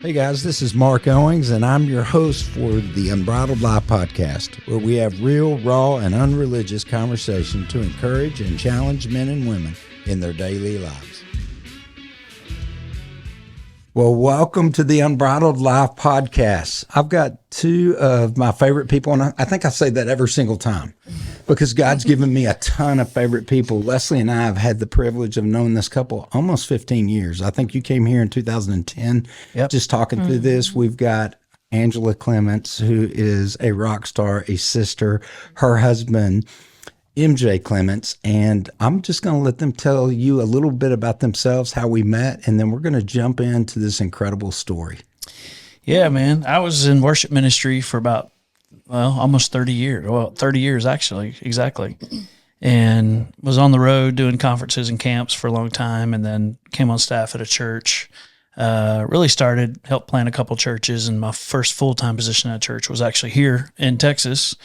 Hey guys, this is Mark Owings, and I'm your host for the Unbridled Life podcast, where we have real, raw, and unreligious conversation to encourage and challenge men and women in their daily lives. Well, welcome to the Unbridled Life podcast. I've got two of my favorite people, and I think I say that every single time because God's given me a ton of favorite people. Leslie and I have had the privilege of knowing this couple almost 15 years. I think you came here in 2010, just talking through this. We've got Angela Clement, who is a rock star, a sister, her husband, MJ Clements, and I'm just going to let them tell you a little bit about themselves, how we met, and then we're going to jump into this incredible story. Yeah, man. I was in worship ministry for about, almost 30 years. Well, 30 years, actually, exactly. And was on the road doing conferences and camps for a long time, and then came on staff at a church. Really helped plant a couple churches, and my first full-time position at a church was actually here in Texas.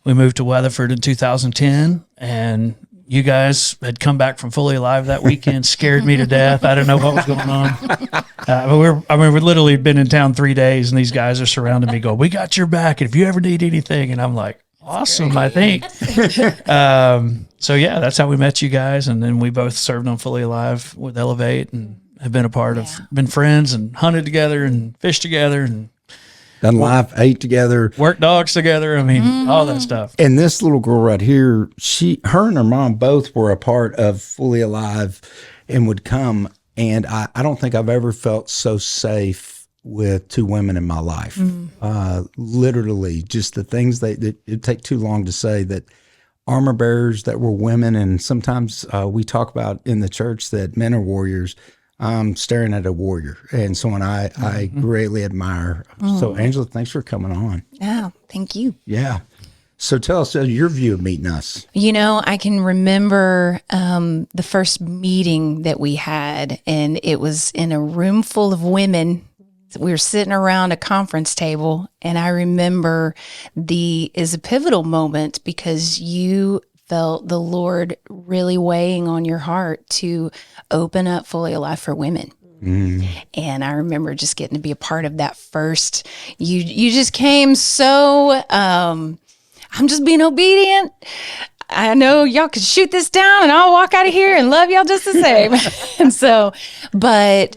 We moved to Weatherford in 2010, and you guys had come back from Fully Alive that weekend, scared me to death. I didn't know what was going on. We've literally been in town 3 days, and these guys are surrounding me going, "We got your back if you ever need anything." And I'm like, awesome, I think. So, yeah, that's how we met you guys, and then we both served on Fully Alive with Elevate and have been a part of, been friends and hunted together and fished together and Done life, ate together, worked dogs together. I mean, all that stuff. And this little girl right here, her and her mom both were a part of Fully Alive and would come. And I don't think I've ever felt so safe with two women in my life. Literally, just the things that it'd take too long to say, that armor bearers that were women. And sometimes we talk about in the church that men are warriors. I'm staring at a warrior and someone I greatly admire. So, Angela, thanks for coming on. Yeah, thank you. Yeah. So tell us your view of meeting us. You know, I can remember the first meeting that we had, and it was in a room full of women. We were sitting around a conference table, and I remember is a pivotal moment because you felt the Lord really weighing on your heart to open up Fully Alive for women. And I remember just getting to be a part of that first. You just came so, I'm just being obedient. I know y'all could shoot this down and I'll walk out of here and love y'all just the same. And so, but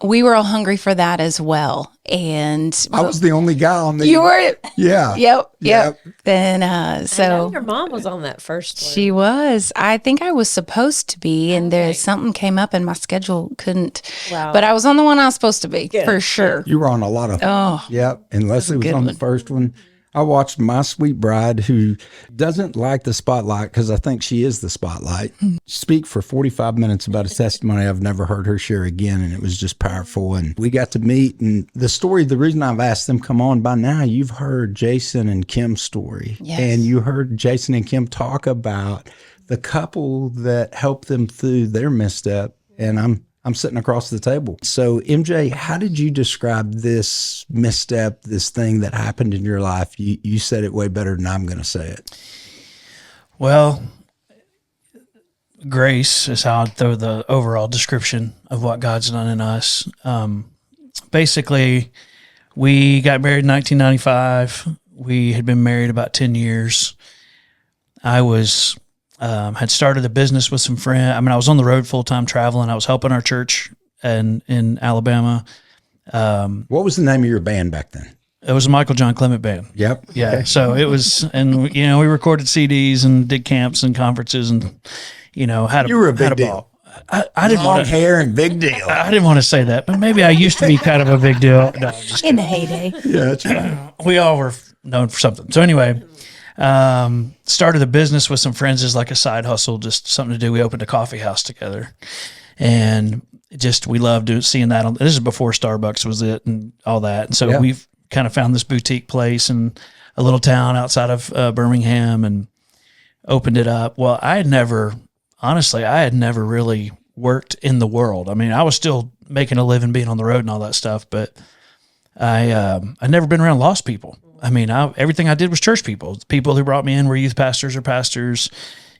we were all hungry for that as well. And I was the only guy on the. You were? Yeah. Yep. Then, so. I know your mom was on that first one. She was. I think I was supposed to be, and there's something came up and my schedule couldn't. Wow. But I was on the one I was supposed to be, for sure. You were on a lot of. Oh. Yep. And Leslie was on the first one. I watched My Sweet Bride, who doesn't like the spotlight because I think she is the spotlight, speak for 45 minutes about a testimony I've never heard her share again, and it was just powerful. And we got to meet, and the reason I've asked them come on, by now you've heard Jason and Kim's story. Yes. And you heard Jason and Kim talk about the couple that helped them through their misstep, and I'm sitting across the table. So, MJ, how did you describe this misstep, this thing that happened in your life? You said it way better than I'm going to say it. Well, grace is how I'd throw the overall description of what God's done in us. Basically, we got married in 1995. We had been married about 10 years. I was... had started a business with some friends. I mean, I was on the road full-time traveling. I was helping our church in Alabama. What was the name of your band back then? It was a Michael John Clement band. Yep. Yeah. Okay. So it was, and we recorded CDs and did camps and conferences and, had a, you were a big had a deal. ball. I didn't Long want to, hair and big deal. I didn't want to say that, but maybe I used to be kind of a big deal. No, just in the heyday. Yeah, that's right. we all were known for something. So anyway, started a business with some friends as like a side hustle, just something to do. We opened a coffee house together, and we loved seeing that. This is before Starbucks was it and all that. And so we've kind of found this boutique place in a little town outside of Birmingham and opened it up. Well, I had never really worked in the world. I mean, I was still making a living being on the road and all that stuff, but I'd never been around lost people. I mean, everything I did was church people. The people who brought me in were youth pastors or pastors,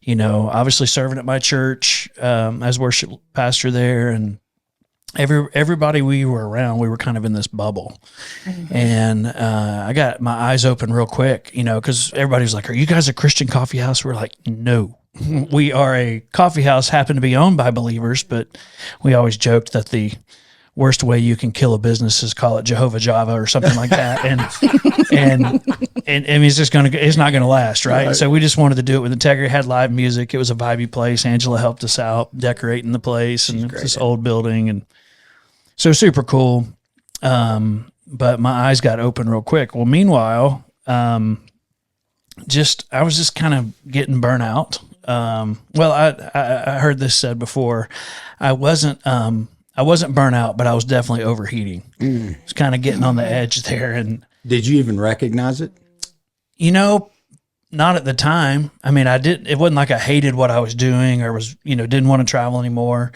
obviously serving at my church as worship pastor there. And everybody we were around, we were kind of in this bubble. And I got my eyes open real quick, because everybody was like, "Are you guys a Christian coffee house?" We're like, "No, we are a coffee house, happen to be owned by believers," but we always joked that the worst way you can kill a business is call it Jehovah Java or something like that. And I mean, it's not going to last. Right? So we just wanted to do it with integrity. It had live music. It was a vibey place. Angela helped us out decorating the place, and it's this old building. And so super cool. But my eyes got open real quick. Well, meanwhile, I was just kind of getting burnt out. Well, I heard this said before. I wasn't burnt out, but I was definitely overheating. I was kind of getting on the edge there. And did you even recognize it? Not at the time. I mean, it wasn't like I hated what I was doing or was, didn't want to travel anymore.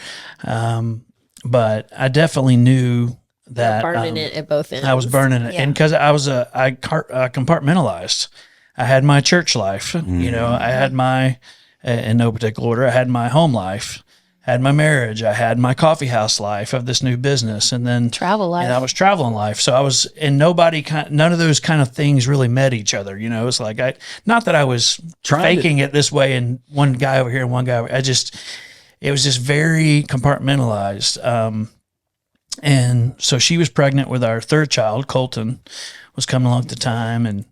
But I definitely knew that burning it at both ends. I was burning it. And cause I compartmentalized. I had my church life, I had my, in no particular order, I had my home life, had my marriage, I had my coffee house life of this new business, and then travel life. And I was traveling life. So I was, and none of those kind of things really met each other. It's like, not that I was faking it this way and one guy over here and one guy over, it was just very compartmentalized. And so she was pregnant with our third child, Colton was coming along at the time. And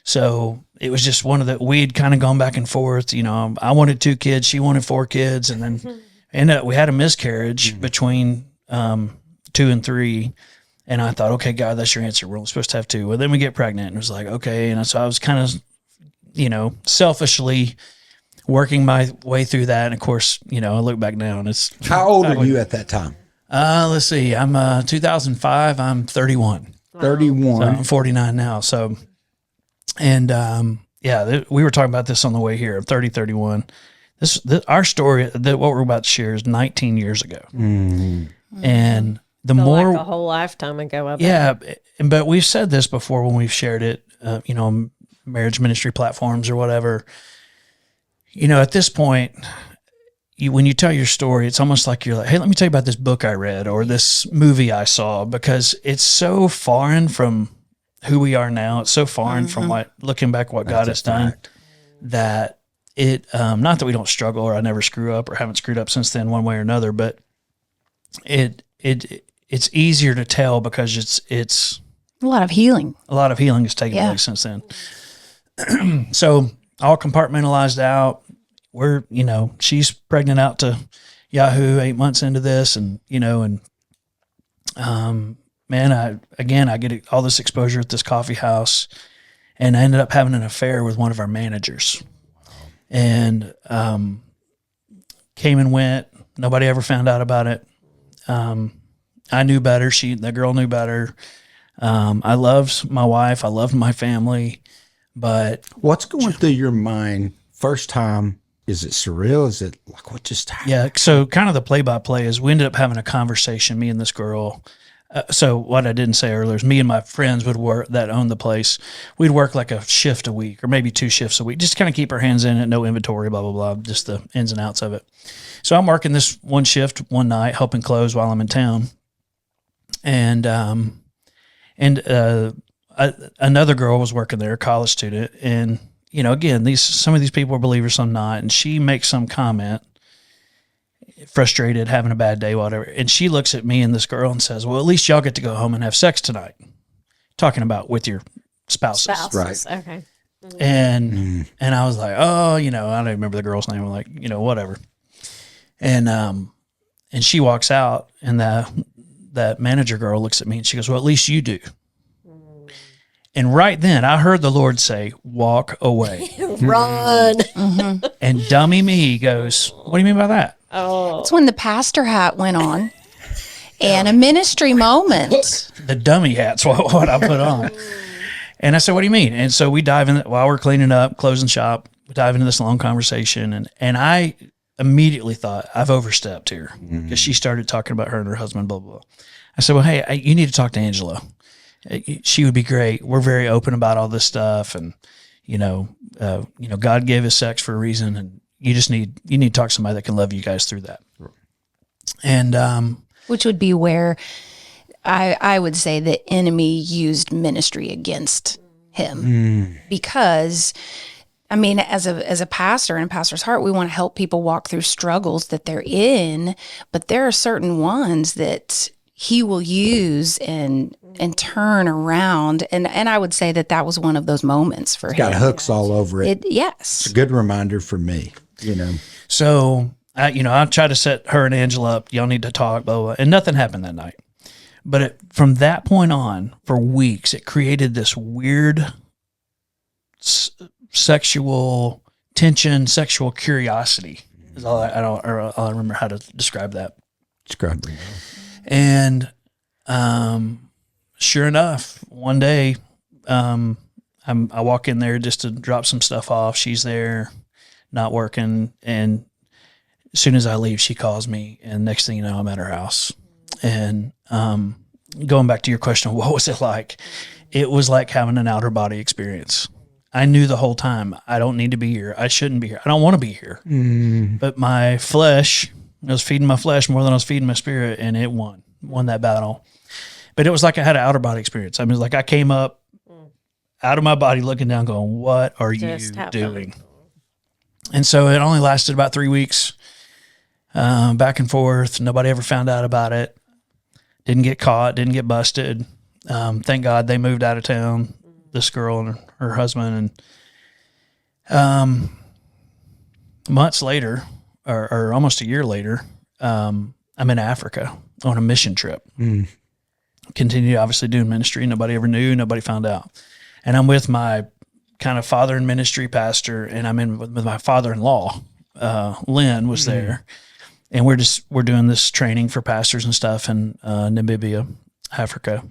so it was just we had kind of gone back and forth, I wanted 2 kids, she wanted 4 kids. And then we had a miscarriage between 2 and 3. And I thought, okay, God, that's your answer. We're only supposed to have 2. Well, then we get pregnant and it was like, okay. And so I was kind of, selfishly working my way through that. And of course, I look back now and it's. How old are you at that time? Let's see. I'm 2005. I'm 31. 31. So I'm 49 now. So, and we were talking about this on the way here. I'm 31. Our story, what we're about to share, is 19 years ago. And the more like a whole lifetime ago. But we've said this before when we've shared it, on marriage ministry platforms or whatever. At this point, when you tell your story, it's almost like you're like, hey, let me tell you about this book I read or this movie I saw, because it's so foreign from who we are now. It's so foreign from looking back what God has done, that it, not that we don't struggle or I never screw up or haven't screwed up since then one way or another, but it's easier to tell because it's a lot of healing. A lot of healing has taken place since then. So all compartmentalized out. We're, she's pregnant out to Yahoo 8 months into this. And, man, I get all this exposure at this coffee house, and I ended up having an affair with one of our managers, and, came and went. Nobody ever found out about it. I knew better. The girl knew better. I loved my wife. I loved my family, but what's going through your mind first time? Is it surreal? Is it like, what just happened? Yeah. So kind of the play-by-play is we ended up having a conversation, me and this girl. So what I didn't say earlier is me and my friends would work that owned the place. We'd work like a shift a week or maybe 2 shifts a week, just to kind of keep our hands in it, no inventory, blah, blah, blah, just the ins and outs of it. So I'm working this one shift one night, helping close while I'm in town. And another girl was working there, a college student. And, again, some of these people are believers, some not. And she makes some comment, frustrated, having a bad day, whatever. And she looks at me and this girl and says, well, at least y'all get to go home and have sex tonight. Talking about with your spouses. Right. Okay. And I was like, oh, I don't remember the girl's name. I'm like, whatever. And she walks out, and that manager girl looks at me and she goes, well, at least you do. And right then I heard the Lord say, walk away. Run. And dummy me goes, what do you mean by that? Oh. It's when the pastor hat went on and a ministry moment. The dummy hat's what I put on. And I said, what do you mean? And so we dive in while we're cleaning up, closing shop, we dive into this long conversation. And I immediately thought, I've overstepped here, because she started talking about her and her husband, blah, blah, blah. I said, well, hey, you need to talk to Angela. She would be great. We're very open about all this stuff. And, God gave us sex for a reason. And you need to talk to somebody that can love you guys through that. And, Which would be where I would say the enemy used ministry against him. Because, I mean, as a pastor and a pastor's heart, we want to help people walk through struggles that they're in, but there are certain ones that he will use and turn around. And I would say that was one of those moments for him. Got hooks all over it. Yes. It's a good reminder for me, you know. So, I tried to set her and Angela up. Y'all need to talk, blah, blah, and nothing happened that night. But from that point on, for weeks, it created this weird sexual tension, sexual curiosity. Is all I remember how to describe that. Describe it. And sure enough, one day, I walk in there just to drop some stuff off. She's there, not working, and as soon as I leave, she calls me, and next thing you know, I'm at her house. And going back to your question, what was it like? It was like having an outer body experience. I knew the whole time, I don't need to be here. I shouldn't be here. I don't want to be here. But my flesh, I was feeding my flesh more than I was feeding my spirit, and it won that battle. But it was like I had an outer body experience. I mean, it was like I came up out of my body looking down going, what are you doing? And so it only lasted about 3 weeks, back and forth. Nobody ever found out about it. Didn't get caught, didn't get busted. Thank God they moved out of town, this girl and her husband. And months later, or almost a year later, I'm in Africa on a mission trip. Continued obviously doing ministry. Nobody ever knew, nobody found out. And I'm with my kind of father in ministry pastor, and I'm in with my father-in-law. Lynn was there. And we're doing this training for pastors and stuff in Namibia, Africa.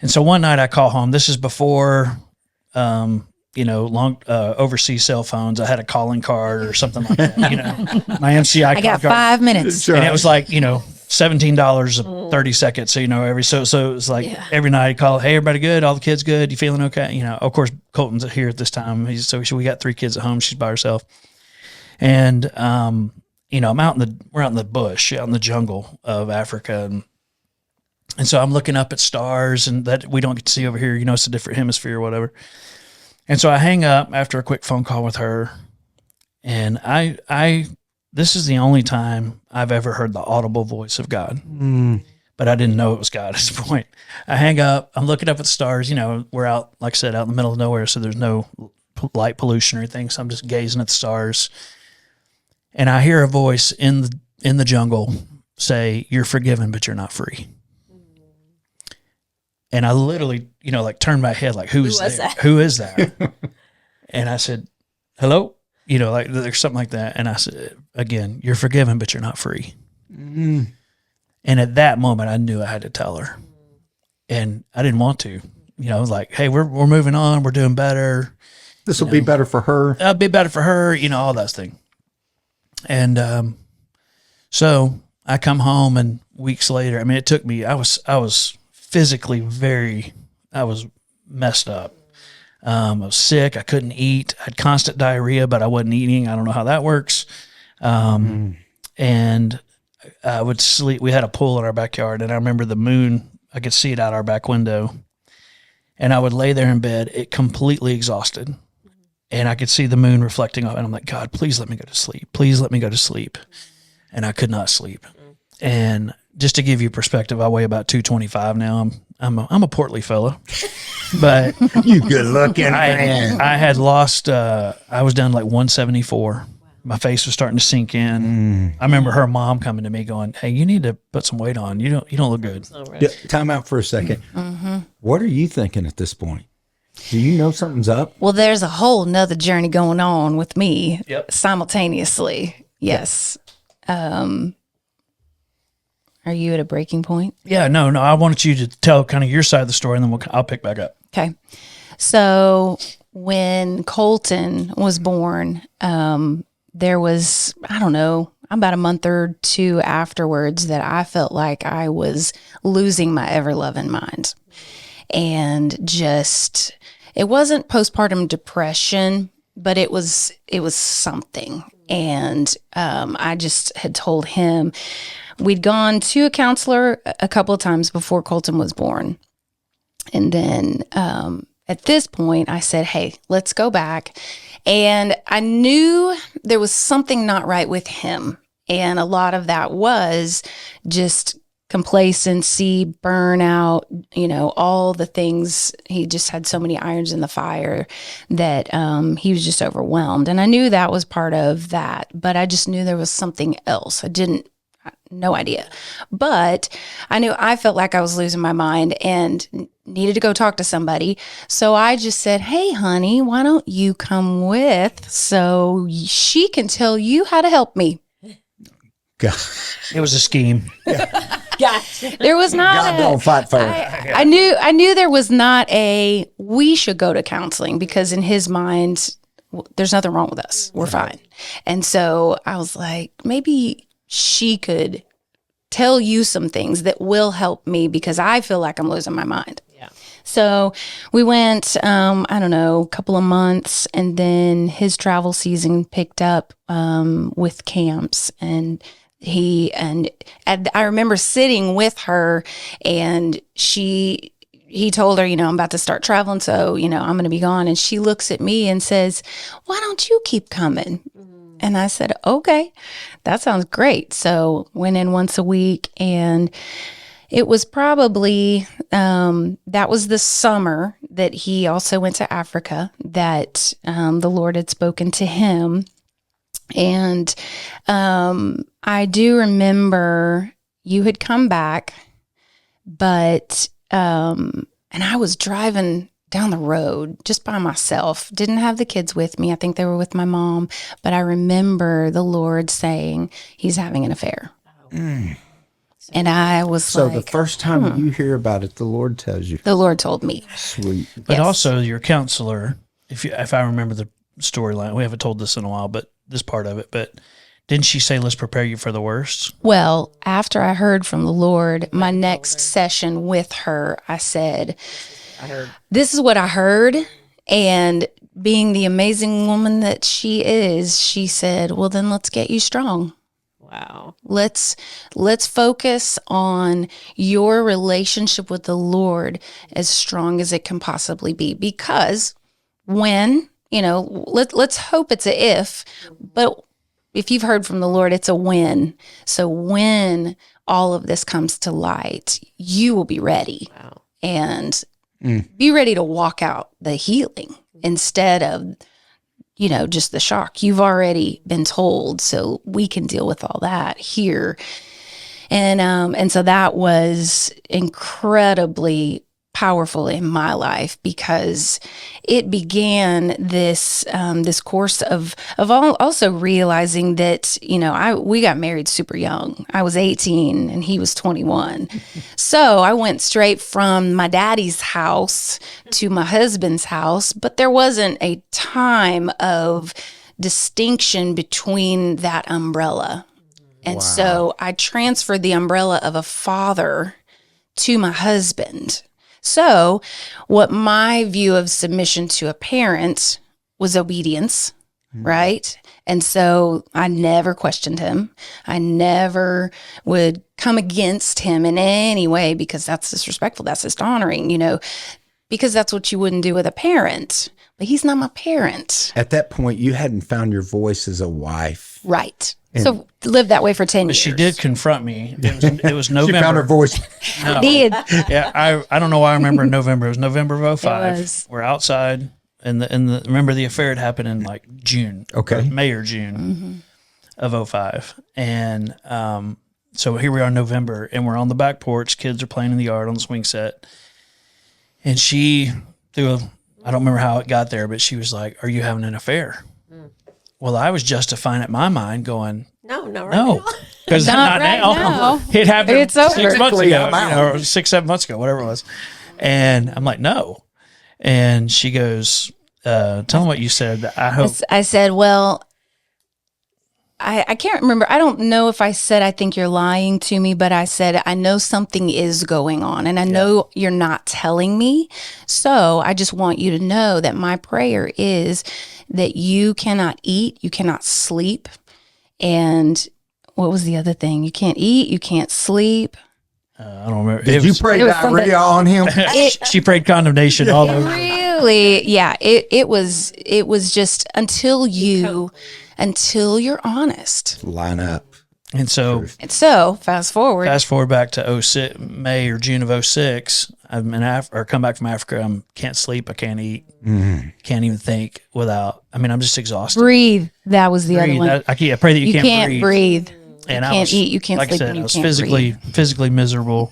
And so one night I call home. This is before, long overseas cell phones. I had a calling card or something like that. My MCI. I got 5 minutes, and it was like $17.30. So it's like every night I call. Hey, everybody good? All the kids good? You feeling okay? Of course Colton's here at this time. We got 3 kids at home. She's by herself, and we're out in the bush, out in the jungle of Africa. And so I'm looking up at stars and that we don't get to see over here, it's a different hemisphere or whatever. And so I hang up after a quick phone call with her. And this is the only time I've ever heard the audible voice of God, but I didn't know it was God at this point. I hang up, I'm looking up at the stars, we're out, like I said, out in the middle of nowhere. So there's no light pollution or anything. So I'm just gazing at the stars. And I hear a voice in the jungle say, "You're forgiven, but you're not free." And I literally, turned my head like, who is that? Who is that? And I said, "Hello?" There's something like that. And I said, again, "You're forgiven, but you're not free." And at that moment, I knew I had to tell her. And I didn't want to. Like, hey, we're moving on. We're doing better. This will be better for her. It'll be better for her, all that thing. And so I come home, and weeks later, it took me, I was physically I was messed up. I was sick. I couldn't eat. I had constant diarrhea, but I wasn't eating. I don't know how that works. And I would sleep. We had a pool in our backyard, and I remember the moon, I could see it out our back window. And I would lay there in bed, completely exhausted. And I could see the moon reflecting off, and I'm like, "God, please let me go to sleep. Please let me go to sleep." And I could not sleep. And just to give you perspective, I weigh about 225 now. I'm a portly fella, but You good looking man. I had lost. I was down to like 174. My face was starting to sink in. I remember her mom coming to me going, "Hey, you need to put some weight on. You don't look good." Yeah, time out for a second. What are you thinking at this point? Do you know something's up? Well, there's a whole nother journey going on with me simultaneously. Yes. Are you at a breaking point? Yeah, no. I wanted you to tell kind of your side of the story, and then I'll pick back up. Okay. So when Colton was born, there was, I don't know, about a month or 2 afterwards that I felt like I was losing my ever-loving mind. And just, it wasn't postpartum depression, but it was something. And I just had told him, we'd gone to a counselor a couple of times before Colton was born. And then at this point, I said, hey, let's go back. And I knew there was something not right with him. And a lot of that was just complacency, burnout, all the things. He just had so many irons in the fire that he was just overwhelmed. And I knew that was part of that, but I just knew there was something else. No idea. But I knew I felt like I was losing my mind and needed to go talk to somebody. So I just said, hey, honey, why don't you come with so she can tell you how to help me? God, It was a scheme. There was not God don't fight for her. I knew there was not we should go to counseling, because in his mind, there's nothing wrong with us. We're fine. And so I was like, maybe she could tell you some things that will help me, because I feel like I'm losing my mind. Yeah. So we went, a couple of months, and then his travel season picked up with camps, and I remember sitting with her, and he told her, I'm about to start traveling, so, I'm going to be gone. And she looks at me and says, why don't you keep coming? And I said, okay, that sounds great. So went in once a week, and it was probably, that was the summer that he also went to Africa, that the Lord had spoken to him. And I do remember you had come back, but, and I was driving down the road just by myself, didn't have the kids with me. I think they were with my mom, but I remember the Lord saying he's having an affair. And I was So like, the first time you hear about it, the Lord tells you. the Lord told me. Sweet. But Yes. also your counselor, if I remember the storyline, we haven't told this in a while, but this part of it, but didn't she say, let's prepare you for the worst? Well, after I heard from the Lord, my next session with her, I said, this is what I heard. And being the amazing woman that she is, she said, well, then let's get you strong. Wow. Let's focus on your relationship with the Lord as strong as it can possibly be. Because when, let's hope it's a if, but if you've heard from the Lord, it's a when. So when all of this comes to light, you will be ready. Wow. And be ready to walk out the healing instead of, just the shock. You've already been told, so we can deal with all that here. And so that was incredibly powerful in my life, because it began this course of also realizing that we got married super young. I was 18 and he was 21, so I went straight from my daddy's house to my husband's house, but there wasn't a time of distinction between that umbrella. And so I transferred the umbrella of a father to my husband. So what my view of submission to a parent was obedience, right? And so I never questioned him. I never would come against him in any way, because that's disrespectful, that's dishonoring, because that's what you wouldn't do with a parent. But he's not my parent. At that point, you hadn't found your voice as a wife. Right. So lived that way for 10 But years. she did confront me. It was November. She found her voice. No. Did. Yeah, I don't know why I remember in November. It was November of 05. It was. We're outside, and remember the affair had happened in like June. Okay. Or May or June of 05. And so here we are in November, and we're on the back porch. Kids are playing in the yard on the swing set. And she I don't remember how it got there, but she was like, are you having an affair? Well, I was justifying it in my mind, going, No, right no, now. because Not not right now. now. It happened It's over. 6 months Technically, ago, I'm out. or 6-7 months ago, whatever it was. And I'm like, no. And she goes, tell them what you said. I hope. I said, well, I can't remember. I don't know if I said, I think you're lying to me, but I said, I know something is going on, and I know you're not telling me. So I just want you to know that my prayer is that you cannot eat, you cannot sleep, and what was the other thing? You can't eat, you can't sleep. I don't remember. Did you pray it was something- diarrhea on him? She prayed condemnation all over. Really, yeah. It was just until you're honest. Line up. And so And so fast forward. fast forward back to May or June of 06. I'm or come back from Africa. I can't sleep. I can't eat. Can't even think without. I mean, I'm just exhausted. Breathe. That was the other Breathe. one. I pray that you, You can't breathe. And You I can't was, eat, you can't like sleep, I said, and I you was can't physically miserable.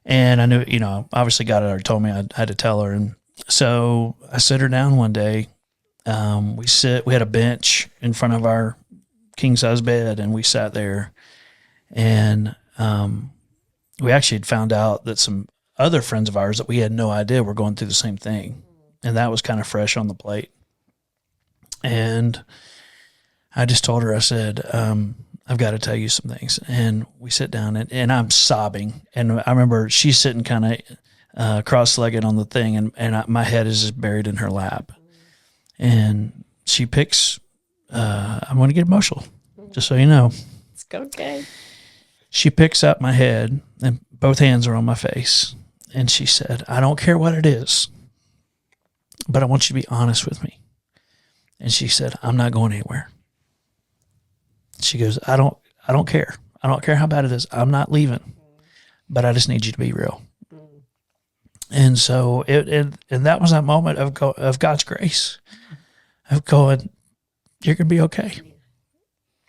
And I knew, obviously God had already told me I had to tell her. And so I sit her down one day. We had a bench in front of our king size bed, and we sat there, and we actually had found out that some other friends of ours that we had no idea were going through the same thing. And that was kind of fresh on the plate. And I just told her, I said, I've got to tell you some things. And we sit down, and I'm sobbing. And I remember she's sitting kind of cross-legged on the thing, and my head is just buried in her lap. And she picks, I'm going to get emotional, just so you know. It's okay. She picks up my head, and both hands are on my face. And she said, I don't care what it is, but I want you to be honest with me. And she said, I'm not going anywhere. She goes, I don't care. I don't care how bad it is. I'm not leaving, but I just need you to be real. And so and that was that moment of God's grace, of going, you're going to be okay.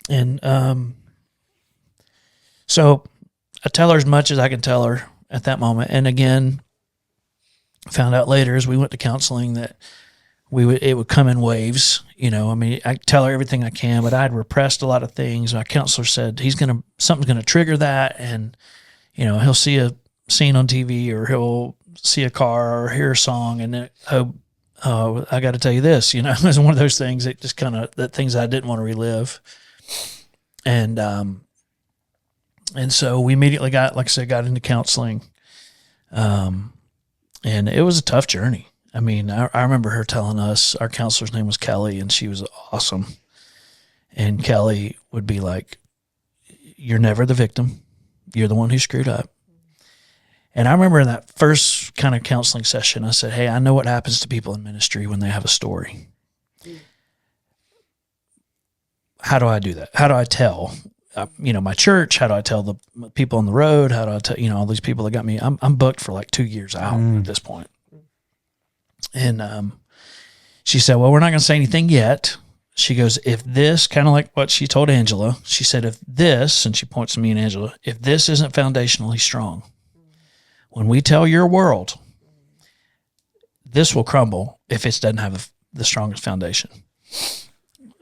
And so I tell her as much as I can tell her at that moment. And again, found out later as we went to counseling that it would come in waves. I mean, I tell her everything I can, but I'd repressed a lot of things. My counselor said something's going to trigger that. And, he'll see a scene on TV, or he'll see a car or hear a song. And then, I got to tell you this, it was one of those things that just that things I didn't want to relive. And so we immediately got into counseling. And it was a tough journey. I mean, I remember her telling us, our counselor's name was Kelly, and she was awesome. And Kelly would be like, you're never the victim. You're the one who screwed up. And I remember in that first kind of counseling session, I said, hey, I know what happens to people in ministry when they have a story. How do I do that? How do I tell, my church? How do I tell the people on the road? How do I tell, all these people that got me? I'm booked for like 2 years out at this point. And she said, well, we're not going to say anything yet. She goes, if this, kind of like what she told Angela, she said, if this, and she points to me and Angela, if this isn't foundationally strong, when we tell your world, this will crumble if it doesn't have the strongest foundation.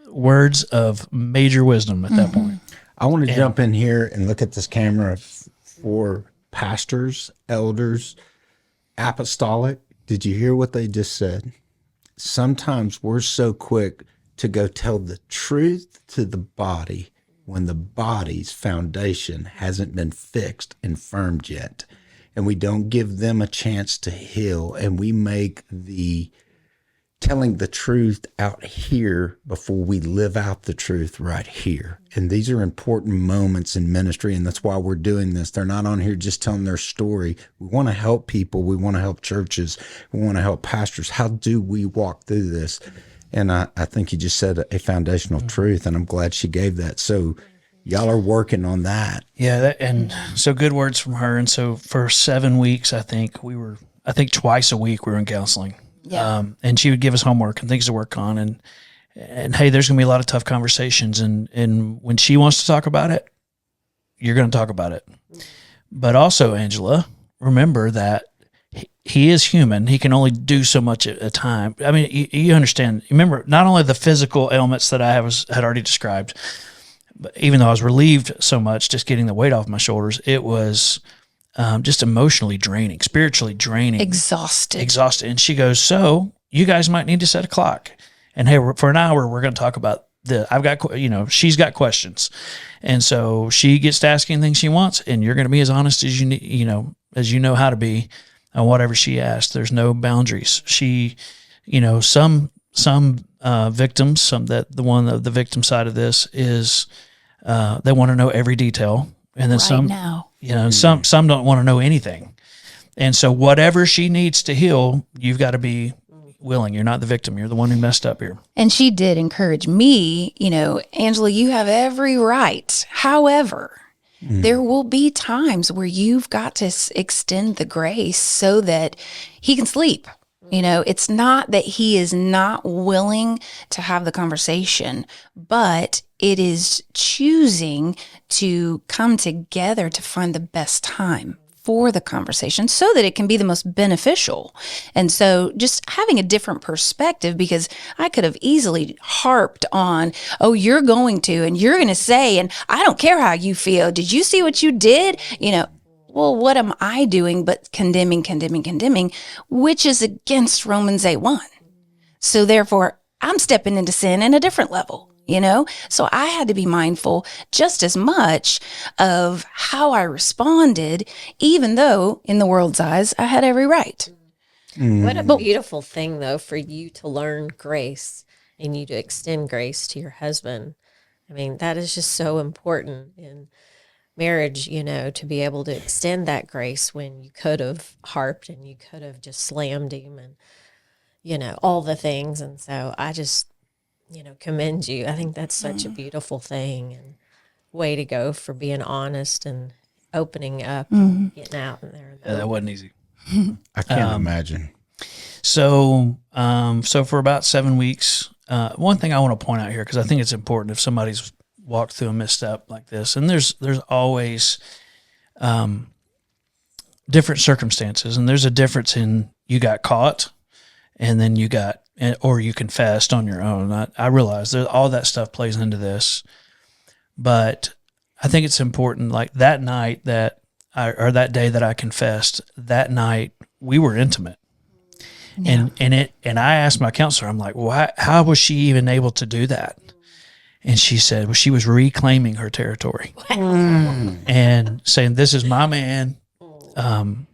Words of major wisdom at that point. I want to jump in here and look at this camera for pastors, elders, apostolic. Did you hear what they just said? Sometimes we're so quick to go tell the truth to the body when the body's foundation hasn't been fixed and firmed yet. And we don't give them a chance to heal. And we make the telling the truth out here before we live out the truth right here. And these are important moments in ministry, and that's why we're doing this. They're not on here just telling their story. We want to help people. We want to help churches. We want to help pastors. How do we walk through this? And I think you just said a foundational truth, and I'm glad she gave that. So y'all are working on that. Yeah, and so good words from her. And so for 7 weeks, I think twice a week we were in counseling. Yeah. And she would give us homework and things to work on. And hey, there's going to be a lot of tough conversations. And when she wants to talk about it, you're going to talk about it. But also, Angela, remember that he is human. He can only do so much at a time. I mean, you understand. Remember, not only the physical ailments that I had already described, but even though I was relieved so much, just getting the weight off my shoulders, it was just emotionally draining, spiritually draining. Exhausted. And she goes, so you guys might need to set a clock. And hey, for an hour, we're going to talk about she's got questions. And so she gets to asking things she wants, and you're going to be as honest as you need, as you know how to be on whatever she asks. There's no boundaries. She, some victims, the victim side of this is, They want to know every detail. And then Right some, now. some don't want to know anything. And so whatever she needs to heal, you've got to be willing. You're not the victim. You're the one who messed up here. And she did encourage me, Angela, you have every right. However, there will be times where you've got to extend the grace so that he can sleep. It's not that he is not willing to have the conversation, but it is choosing to come together to find the best time for the conversation so that it can be the most beneficial. And so just having a different perspective, because I could have easily harped on, oh, you're going to, and you're going to say, and I don't care how you feel. Did you see what you did? Well, what am I doing but condemning, which is against Romans 8:1. So therefore, I'm stepping into sin in a different level. So I had to be mindful just as much of how I responded, even though in the world's eyes, I had every right. What a beautiful thing, though, for you to learn grace and you to extend grace to your husband. I mean, that is just so important in marriage, to be able to extend that grace when you could have harped and you could have just slammed him and, all the things. And so I just, commend you. I think that's such a beautiful thing and way to go for being honest and opening up and getting out in there. Yeah, that wasn't easy. I can't imagine. So for about 7 weeks, one thing I want to point out here, because I think it's important if somebody's walked through a misstep like this, and there's always different circumstances, and there's a difference in you got caught and then or you confessed on your own. I realize that all that stuff plays into this, but I think it's important, like that night that day that I confessed, that night we were intimate. Yeah. And I asked my counselor, I'm like, well, how was she even able to do that? And she said, well, she was reclaiming her territory and saying, this is my man. And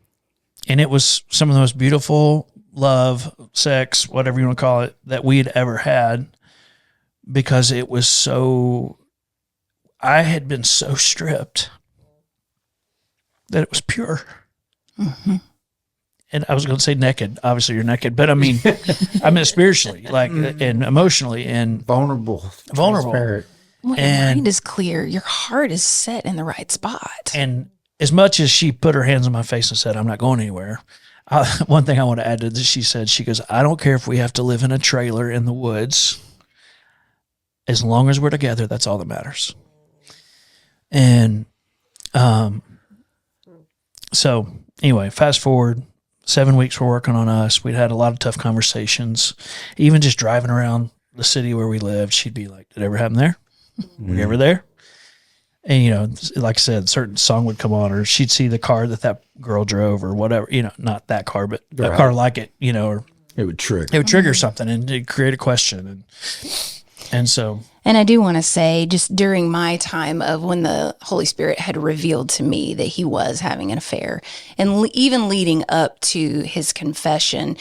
it was some of the most beautiful love, sex, whatever you want to call it, that we had ever had, because it was I had been so stripped that it was pure. Mm-hmm. And I was going to say naked. Obviously, you're naked, but I mean spiritually, and emotionally, and Vulnerable. Well, your mind is clear. Your heart is set in the right spot. And as much as she put her hands on my face and said, I'm not going anywhere, one thing I want to add to this, she goes, I don't care if we have to live in a trailer in the woods. As long as we're together, that's all that matters. And so anyway, fast forward 7 weeks, we're working on us. We'd had a lot of tough conversations. Even just driving around the city where we lived, she'd be like, did it ever happen there? Were you ever there? And, like I said, a certain song would come on, or she'd see the car that girl drove or whatever, not that car, but a car like it, or it would trigger something and it'd create a question. And so. And I do want to say, just during my time of when the Holy Spirit had revealed to me that he was having an affair, and even leading up to his confession,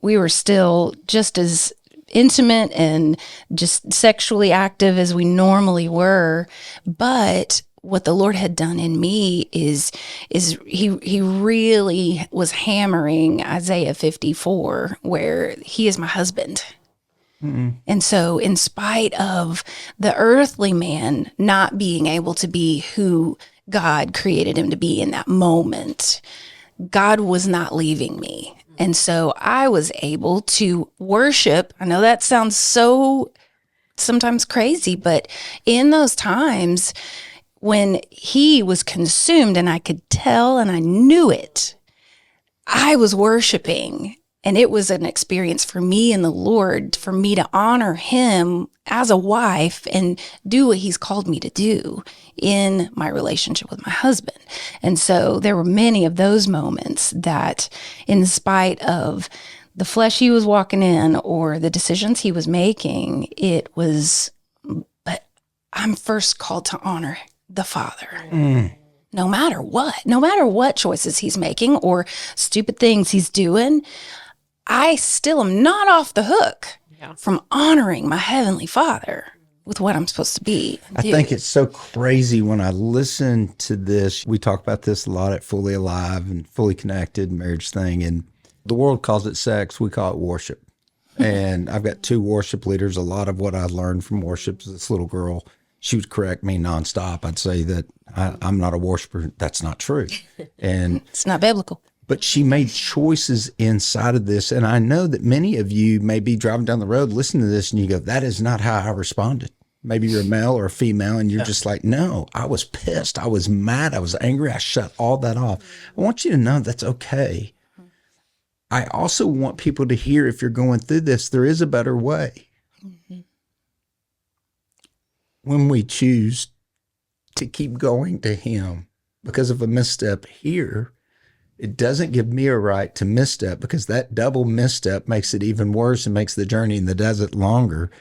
we were still just as intimate and just sexually active as we normally were. But what the Lord had done in me is he really was hammering Isaiah 54, where he is my husband. Mm-mm. And so in spite of the earthly man not being able to be who God created him to be in that moment, God was not leaving me. And so I was able to worship. I know that sounds so sometimes crazy, but in those times when he was consumed and I could tell and I knew it, I was worshiping. And it was an experience for me and the Lord, for me to honor him as a wife and do what he's called me to do in my relationship with my husband. And so there were many of those moments that, in spite of the flesh he was walking in or the decisions he was making, but I'm first called to honor the Father. No matter what choices he's making or stupid things he's doing, I still am not off the hook from honoring my Heavenly Father. with what I'm supposed to be. I think it's so crazy when I listen to this. We talk about this a lot at Fully Alive and Fully Connected marriage thing. And the world calls it sex. We call it worship. And I've got 2 worship leaders. A lot of what I learned from worship is this little girl. She would correct me nonstop. I'd say that I'm not a worshiper. That's not true. And it's not biblical. but she made choices inside of this. And I know that many of you may be driving down the road, listening to this, and you go, that is not how I responded. Maybe you're a male or a female, and you're just like, no, I was pissed. I was mad. I was angry. I shut all that off. I want you to know that's okay. I also want people to hear, if you're going through this, there is a better way. Mm-hmm. When we choose to keep going to him because of a misstep here, it doesn't give me a right to misstep, because that double misstep makes it even worse and makes the journey in the desert longer.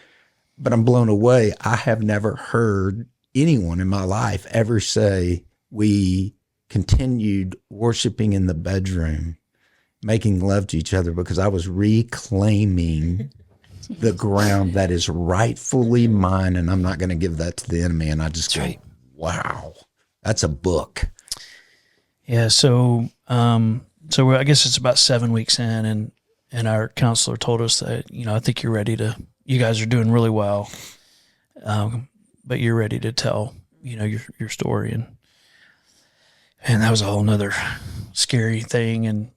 But I'm blown away. I have never heard anyone in my life ever say we continued worshiping in the bedroom, making love to each other, because I was reclaiming the ground that is rightfully mine, and I'm not going to give that to the enemy. And I just go, wow, that's a book. Yeah. So I guess it's about 7 weeks in, and our counselor told us that, I think you guys are doing really well. But you're ready to tell, your story. And that was a whole nother scary thing. And,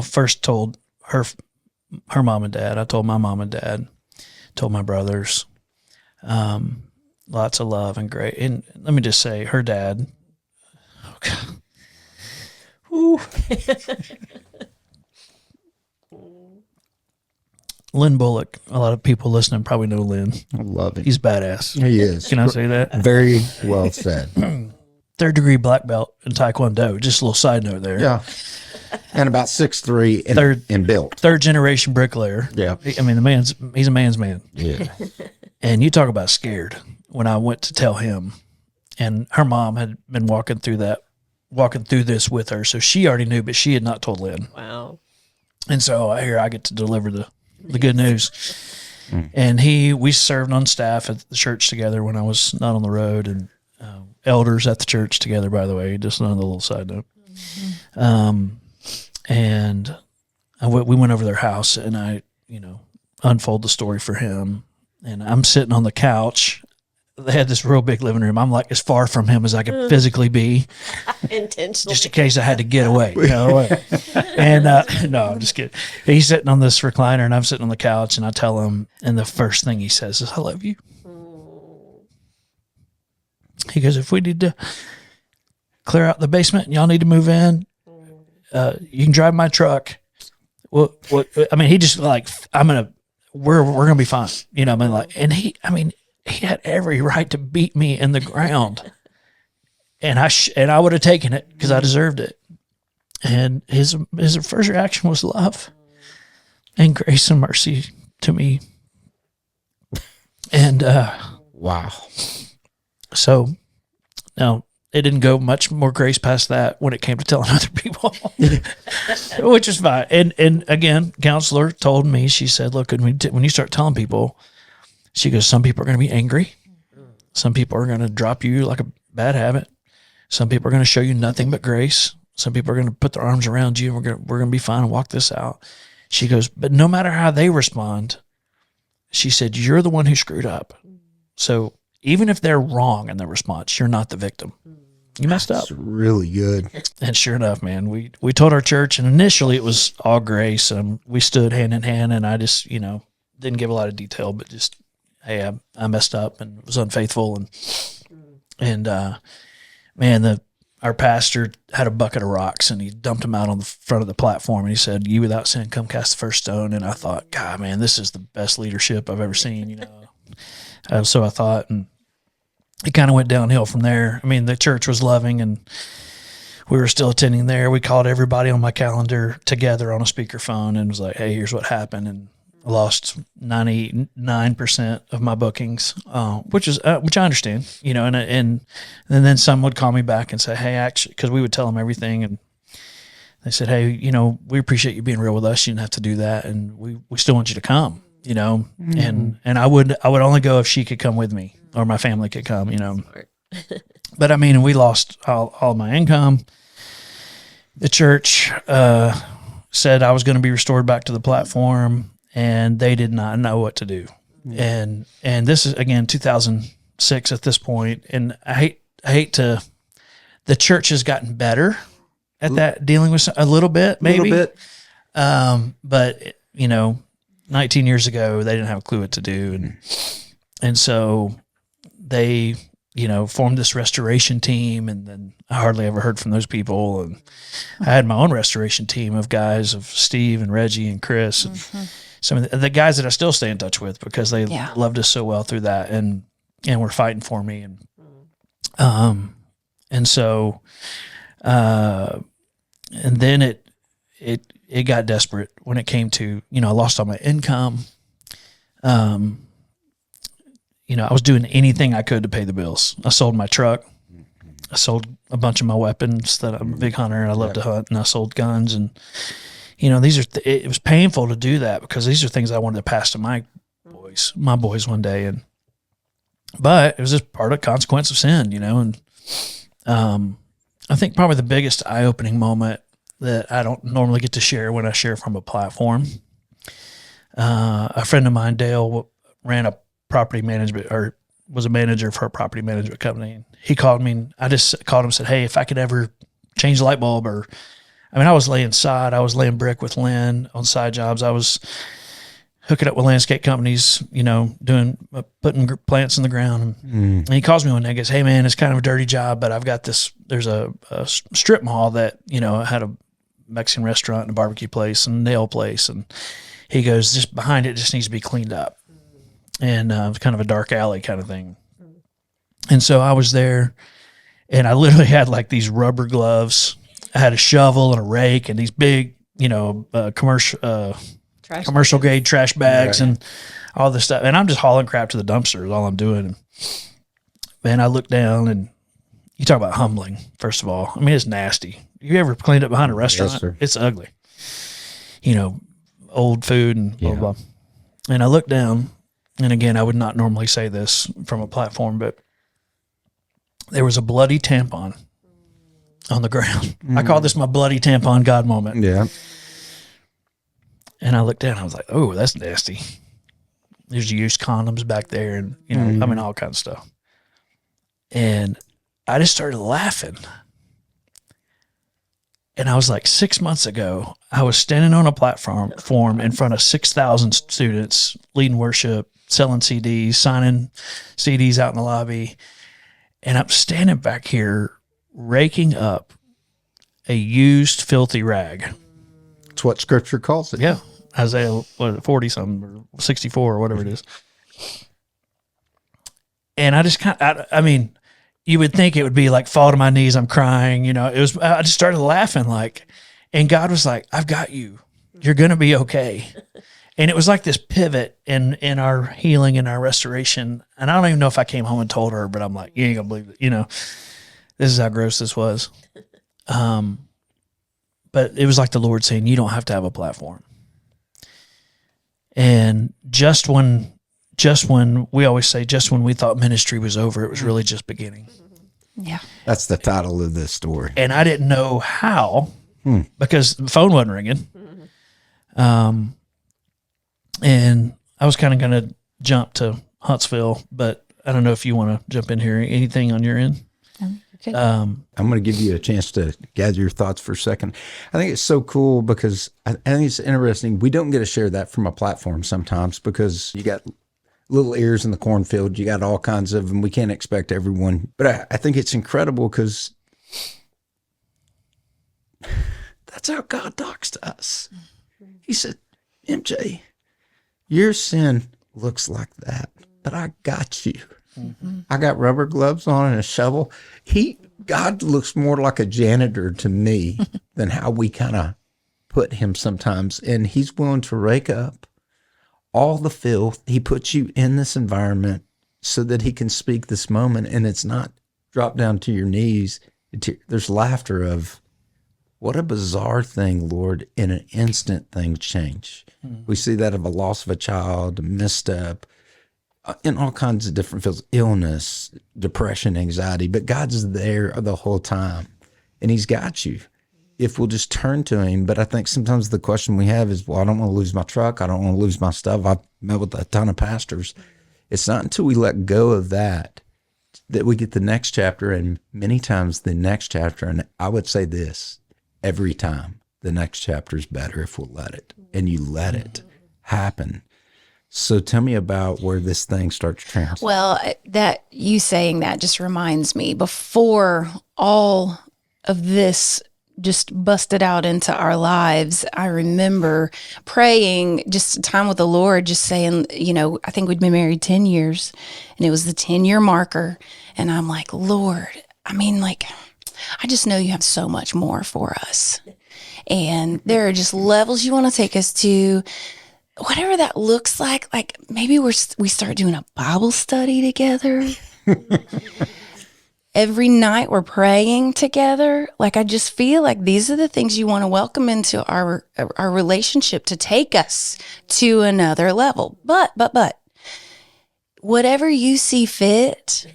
first told her mom and dad. I told my mom and dad, told my brothers, lots of love and great. And let me just say, her dad, Lynn Bullock. A lot of people listening probably know Lynn. I love him. He's badass. He is. Can I say that? Very well said. 3rd degree black belt in Taekwondo. Just a little side note there. Yeah. And about 6'3" and built. 3rd generation bricklayer. Yeah. I mean, he's a man's man. Yeah. And you talk about scared. When I went to tell him, and her mom had been walking through this with her, so she already knew, but she had not told Lynn. Wow. And so I get to deliver the good news. And we served on staff at the church together when I was not on the road, and elders at the church together, by the way, just another little side note. And we went over their house, and I, unfold the story for him, and I'm sitting on the couch. They had this real big living room. I'm like as far from him as I could physically be, intentionally, just in case I had to get away. And no, I'm just kidding. He's sitting on this recliner, and I'm sitting on the couch, and I tell him, and the first thing he says is, "I love you." He goes, "If we need to clear out the basement and y'all need to move in, you can drive my truck." Well, I mean, he just like, we're gonna be fine, and he had every right to beat me in the ground, and I would have taken it because I deserved it. And his first reaction was love and grace and mercy to me. And wow. So now it didn't go much more grace past that when it came to telling other people, which is fine. And again, counselor told me, she said, look, when you start telling people, she goes, some people are going to be angry. Some people are going to drop you like a bad habit. Some people are going to show you nothing but grace. Some people are going to put their arms around you, and we're going to be fine and walk this out. She goes, but no matter how they respond, she said, you're the one who screwed up. So even if they're wrong in their response, you're not the victim. You messed up. That's really good. And sure enough, man, we told our church, and initially it was all grace, and we stood hand in hand, and I just, didn't give a lot of detail, but just, hey, I messed up and was unfaithful. And man, our pastor had a bucket of rocks, and he dumped them out on the front of the platform, and he said, you without sin, come cast the first stone. And I thought, God, man, this is the best leadership I've ever seen, So I thought, and it kind of went downhill from there. I mean, the church was loving, and we were still attending there. We called everybody on my calendar together on a speakerphone and was like, hey, here's what happened. And I lost 99% of my bookings, which I understand, and then some would call me back and say, hey, actually, because we would tell them everything, and they said, hey, we appreciate you being real with us. You didn't have to do that, and we still want you to come. you know, and I would only go if she could come with me or my family could come, you know. But I mean, we lost all my income. The church said I was going to be restored back to the platform, and they did not know what to do. And this is again 2006 at this point, and I hate to. The church has gotten better at that, dealing with a little bit, maybe. A little bit. But you know, 19 years ago, they didn't have a clue what to do, and so they, you know, formed this restoration team, and then I hardly ever heard from those people. And I had my own restoration team of guys, of Steve and Reggie and Chris, and some of the guys that I still stay in touch with because they loved us so well through that, and were fighting for me, and so, and then it got desperate when it came to, you know, I lost all my income. You know, I was doing anything I could to pay the bills. I sold my truck. I sold a bunch of my weapons. That I'm a big hunter and I love to hunt, and I sold guns. And, you know, it was painful to do that because these are things I wanted to pass to my boys one day. But it was just part of the consequence of sin, you know. And I think probably the biggest eye-opening moment that I don't normally get to share when I share from a platform. A friend of mine, Dale, ran a property management, or was a manager for a property management company. He called me, and I just called him and said, hey, if I could ever change the light bulb, I was laying brick with Lynn on side jobs. I was hooking up with landscape companies, you know, putting plants in the ground. And he calls me one day and goes, hey man, it's kind of a dirty job, but I've got there's a strip mall that, you know, had a Mexican restaurant and a barbecue place and a nail place. And he goes, just behind it just needs to be cleaned up. And it's kind of a dark alley kind of thing. And so I was there, and I literally had like these rubber gloves. I had a shovel and a rake and these big, you know, commercial grade trash bags and all this stuff. And I'm just hauling crap to the dumpster is all I'm doing. And man, I look down, and you talk about humbling, first of all. I mean, it's nasty. You ever cleaned up behind a restaurant? Yes, sir. It's ugly. You know, old food and blah, blah, blah. And I look down, and again, I would not normally say this from a platform, but there was a bloody tampon on the ground. I call this my bloody tampon God moment. Yeah. And I looked down, I was like, oh, that's nasty. There's used condoms back there, and, you know, I mean, all kinds of stuff. And I just started laughing. And I was like, 6 months ago, I was standing on a platform in front of 6,000 students, leading worship, selling CDs, signing CDs out in the lobby. And I'm standing back here raking up a used filthy rag. It's what Scripture calls it. Yeah. Isaiah 40 something or 64 or whatever it is. And I just I mean, you would think it would be like fall to my knees, I'm crying, you know. I just started laughing, like, and God was like, I've got you. You're going to be okay. And it was like this pivot in our healing and our restoration. And I don't even know if I came home and told her, but I'm like, you ain't gonna believe it. You know, this is how gross this was. But it was like the Lord saying, you don't have to have a platform. And just when we always say, just when we thought ministry was over, it was really just beginning. Yeah. That's the title of this story. And I didn't know how because the phone wasn't ringing. And I was kind of going to jump to Huntsville, but I don't know if you want to jump in here. Anything on your end? Okay. I'm going to give you a chance to gather your thoughts for a second. I think it's so cool because I think it's interesting. We don't get to share that from a platform sometimes because you got little ears in the cornfield. You got all kinds of them. We can't expect everyone. But I think it's incredible because that's how God talks to us. He said, MJ, your sin looks like that, but I got you. Mm-hmm. I got rubber gloves on and a shovel. God looks more like a janitor to me than how we kind of put him sometimes. And he's willing to rake up all the filth. He puts you in this environment so that he can speak this moment. And it's not drop down to your knees. There's laughter of, What a bizarre thing, Lord. In an instant, things change. We see that of a loss of a child, a misstep, in all kinds of different fields, illness, depression, anxiety. But God's there the whole time, and He's got you if we'll just turn to Him. But I think sometimes the question we have is, well, I don't want to lose my truck. I don't want to lose my stuff. I've met with a ton of pastors. It's not until we let go of that we get the next chapter, and many times the next chapter. And I would say this, every time the next chapter is better if we'll let it, and you let it happen. So tell me about where this thing starts transforming. Well, that you saying that just reminds me, before all of this just busted out into our lives, I remember praying just time with the Lord, just saying, I think we'd been married 10 years, and it was the 10-year marker. And I'm like, Lord, I just know you have so much more for us. And there are just levels you want to take us to, whatever that looks like maybe we start doing a Bible study together. Every night we're praying together. I just feel like these are the things you want to welcome into our relationship to take us to another level. But whatever you see fit,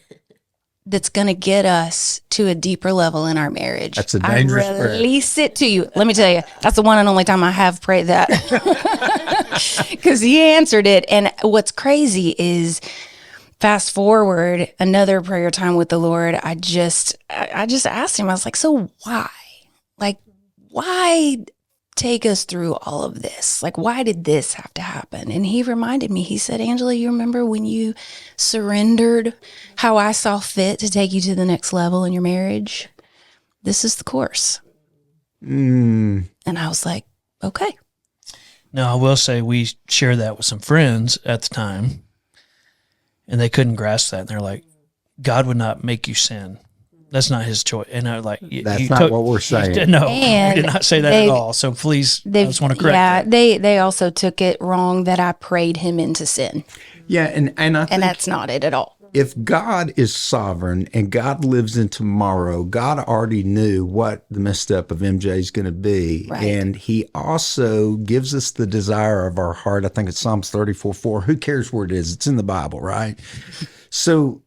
that's going to get us to a deeper level in our marriage. That's a dangerous I prayer. release it to you. Let me tell you, that's the one and only time I have prayed that, because He answered it. And what's crazy is, fast forward another prayer time with the Lord, I just asked Him, I was like, so why? Why take us through all of this? Why did this have to happen? And He reminded me, He said, Angela, you remember when you surrendered, how I saw fit to take you to the next level in your marriage? This is the course. And I was like, okay. Now, I will say we shared that with some friends at the time, and they couldn't grasp that. And they're like, God would not make you sin. That's not His choice. And I like, That's not what we're saying. No, And we did not say that at all. So please, I just want to correct that. They also took it wrong that I prayed him into sin. Yeah, and I think And that's not it at all. if God is sovereign and God lives in tomorrow, God already knew what the misstep of MJ is going to be. Right. And He also gives us the desire of our heart. I think it's Psalms 34:4. Who cares where it is? It's in the Bible, right? So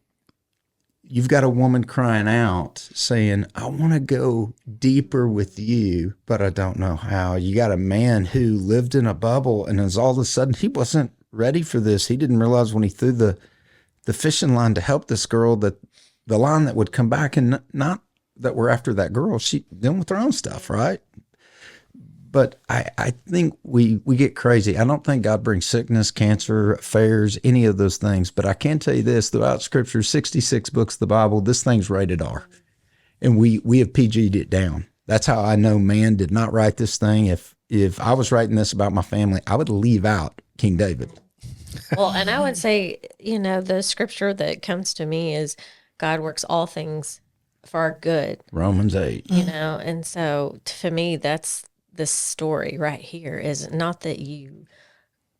you've got a woman crying out saying, I want to go deeper with you, but I don't know how. You got a man who lived in a bubble, and as all of a sudden he wasn't ready for this. He didn't realize when he threw the fishing line to help this girl that the line that would come back, and not that we're after that girl, she dealing with her own stuff, right? But I think we get crazy. I don't think God brings sickness, cancer, affairs, any of those things. But I can tell you this, throughout Scripture, 66 books of the Bible, this thing's rated R. And we have PG'd it down. That's how I know man did not write this thing. If I was writing this about my family, I would leave out King David. Well, and I would say, the scripture that comes to me is God works all things for our good. Romans 8. And so for me, that's this story right here, is not that you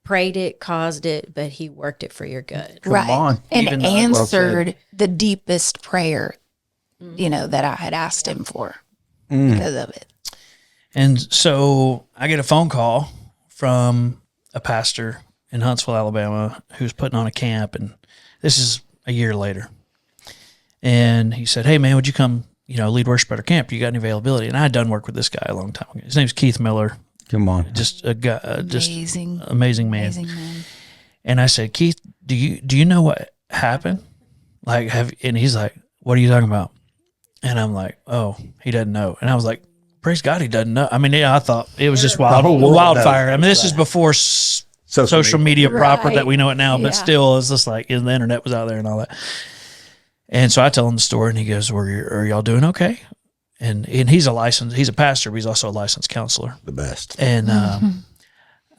prayed it, caused it, but He worked it for your good. Come on. And Even though- answered the deepest prayer, that I had asked Him for because of it. And so I get a phone call from a pastor in Huntsville, Alabama, who's putting on a camp. And this is a year later. And he said, hey, man, would you come, lead worship at our camp? You got any availability? And I had done work with this guy a long time ago. His name's Keith Miller. Come on. Just a guy, Amazing. amazing man. Amazing man. And I said, Keith, do you know what happened? And he's like, what are you talking about? And I'm like, oh, he doesn't know. And I was like, praise God, he doesn't know. I mean, I thought it was just whole world wildfire. knows. I mean, this is before social media proper that we know it now, but Yeah. still, it's just like the internet was out there and all that. And so I tell him the story, and he goes, are y'all doing okay? And he's a pastor, but he's also a licensed counselor. The best. And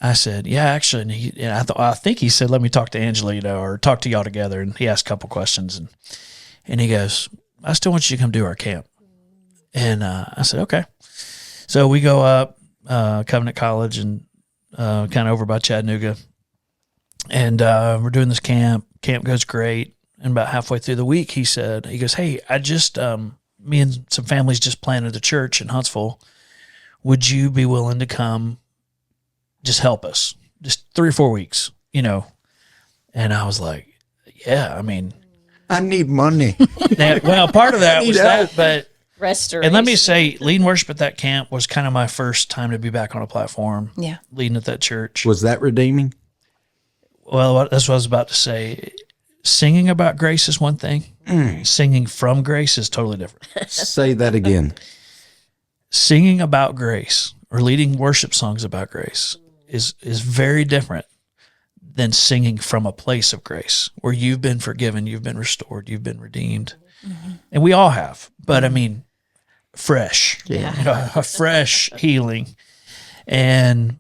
I said, yeah, actually. And I think he said, let me talk to Angela, or talk to y'all together. And he asked a couple questions, and he goes, I still want you to come do our camp. And I said, okay. So we go up Covenant College and kind of over by Chattanooga. And we're doing this camp. Camp goes great. And about halfway through the week, he goes, hey, I just, me and some families just planted a church in Huntsville. would you be willing to come just help us? Just 3 or 4 weeks, you know? And I was like, yeah, I mean, I need money. well, part of that was that, but, Restoration. and let me say, leading worship at that camp was kind of my first time to be back on a platform. Yeah. Leading at that church. Was that redeeming? Well, that's what I was about to say. Singing about grace is one thing. Singing from grace is totally different. Say that again. Singing about grace or leading worship songs about grace is very different than singing from a place of grace where you've been forgiven, you've been restored, you've been redeemed. And we all have. But I mean, fresh. Yeah. You know, a fresh healing. And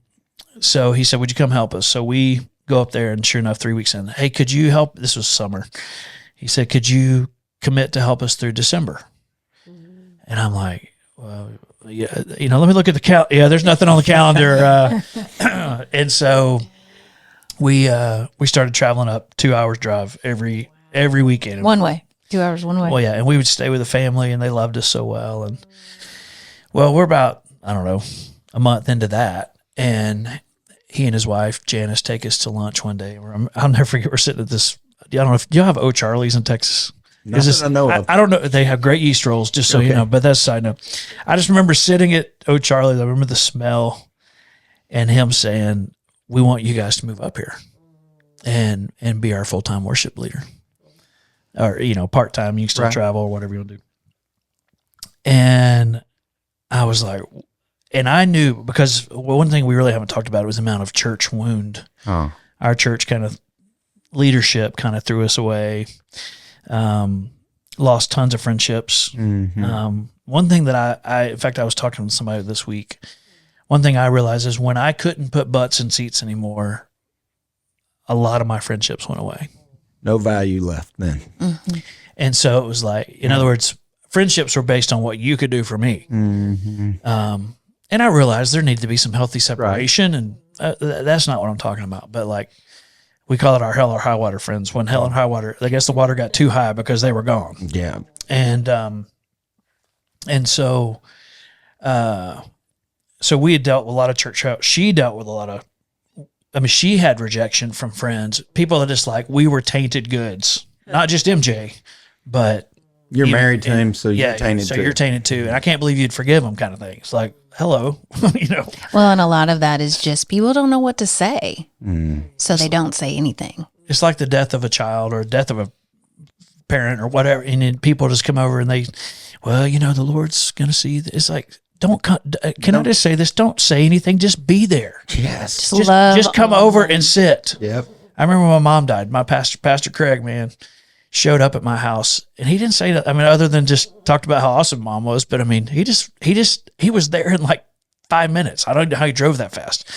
so he said, would you come help us? So we go up there, and sure enough, 3 weeks in, hey, could you help? This was summer. He said, could you commit to help us through December? And I'm like, well, yeah, you know, let me look at the calendar. Yeah, there's nothing on the calendar. And so we started traveling up 2 hours drive every weekend. One way, 2 hours, one way. Well, yeah, and we would stay with the family, and they loved us so well. And well, we're about, I don't know, a month into that, and he and his wife Janice take us to lunch one day. I'll never forget. We're sitting at this. I don't know if do y'all have O'Charlie's in Texas. Not that I know of. I don't know. They have great yeast rolls, just so you know. But that's a side note. I just remember sitting at O'Charlie's. I remember the smell, and him saying, "We want you guys to move up here, and be our full-time worship leader, or you know, part-time. You can still travel or whatever you want to do." And I was like. And I knew, because one thing we really haven't talked about was the amount of church wound. Oh. Our church kind of leadership kind of threw us away, lost tons of friendships. Mm-hmm. One thing that I, in fact, I was talking to somebody this week. One thing I realized is when I couldn't put butts in seats anymore, a lot of my friendships went away. No value left then. Mm-hmm. And so it was like, in other words, friendships were based on what you could do for me. Mm-hmm. And I realized there needed to be some healthy separation, and that's not what I'm talking about. But like, we call it our hell or high water friends. When hell and high water, I guess the water got too high because they were gone. Yeah. And so, so we had dealt with a lot of church hurt. She dealt with a lot of, I mean, she had rejection from friends, people that just like, we were tainted goods, not just MJ, but you're married to him, so you're tainted too. So you're tainted too. And I can't believe you'd forgive him kind of thing. It's like, hello, you know. Well, and a lot of that is just people don't know what to say. So they don't say anything. It's like the death of a child or death of a parent or whatever. And then people just come over and they, well, you know, the Lord's going to see. It's like, can I just say this? Don't say anything. Just be there. Yes. Just come over and sit. Yep. I remember when my mom died, my Pastor Craig, man, showed up at my house, and he didn't say that. I mean, other than just talked about how awesome Mom was, but I mean, he was there in like 5 minutes. I don't know how he drove that fast.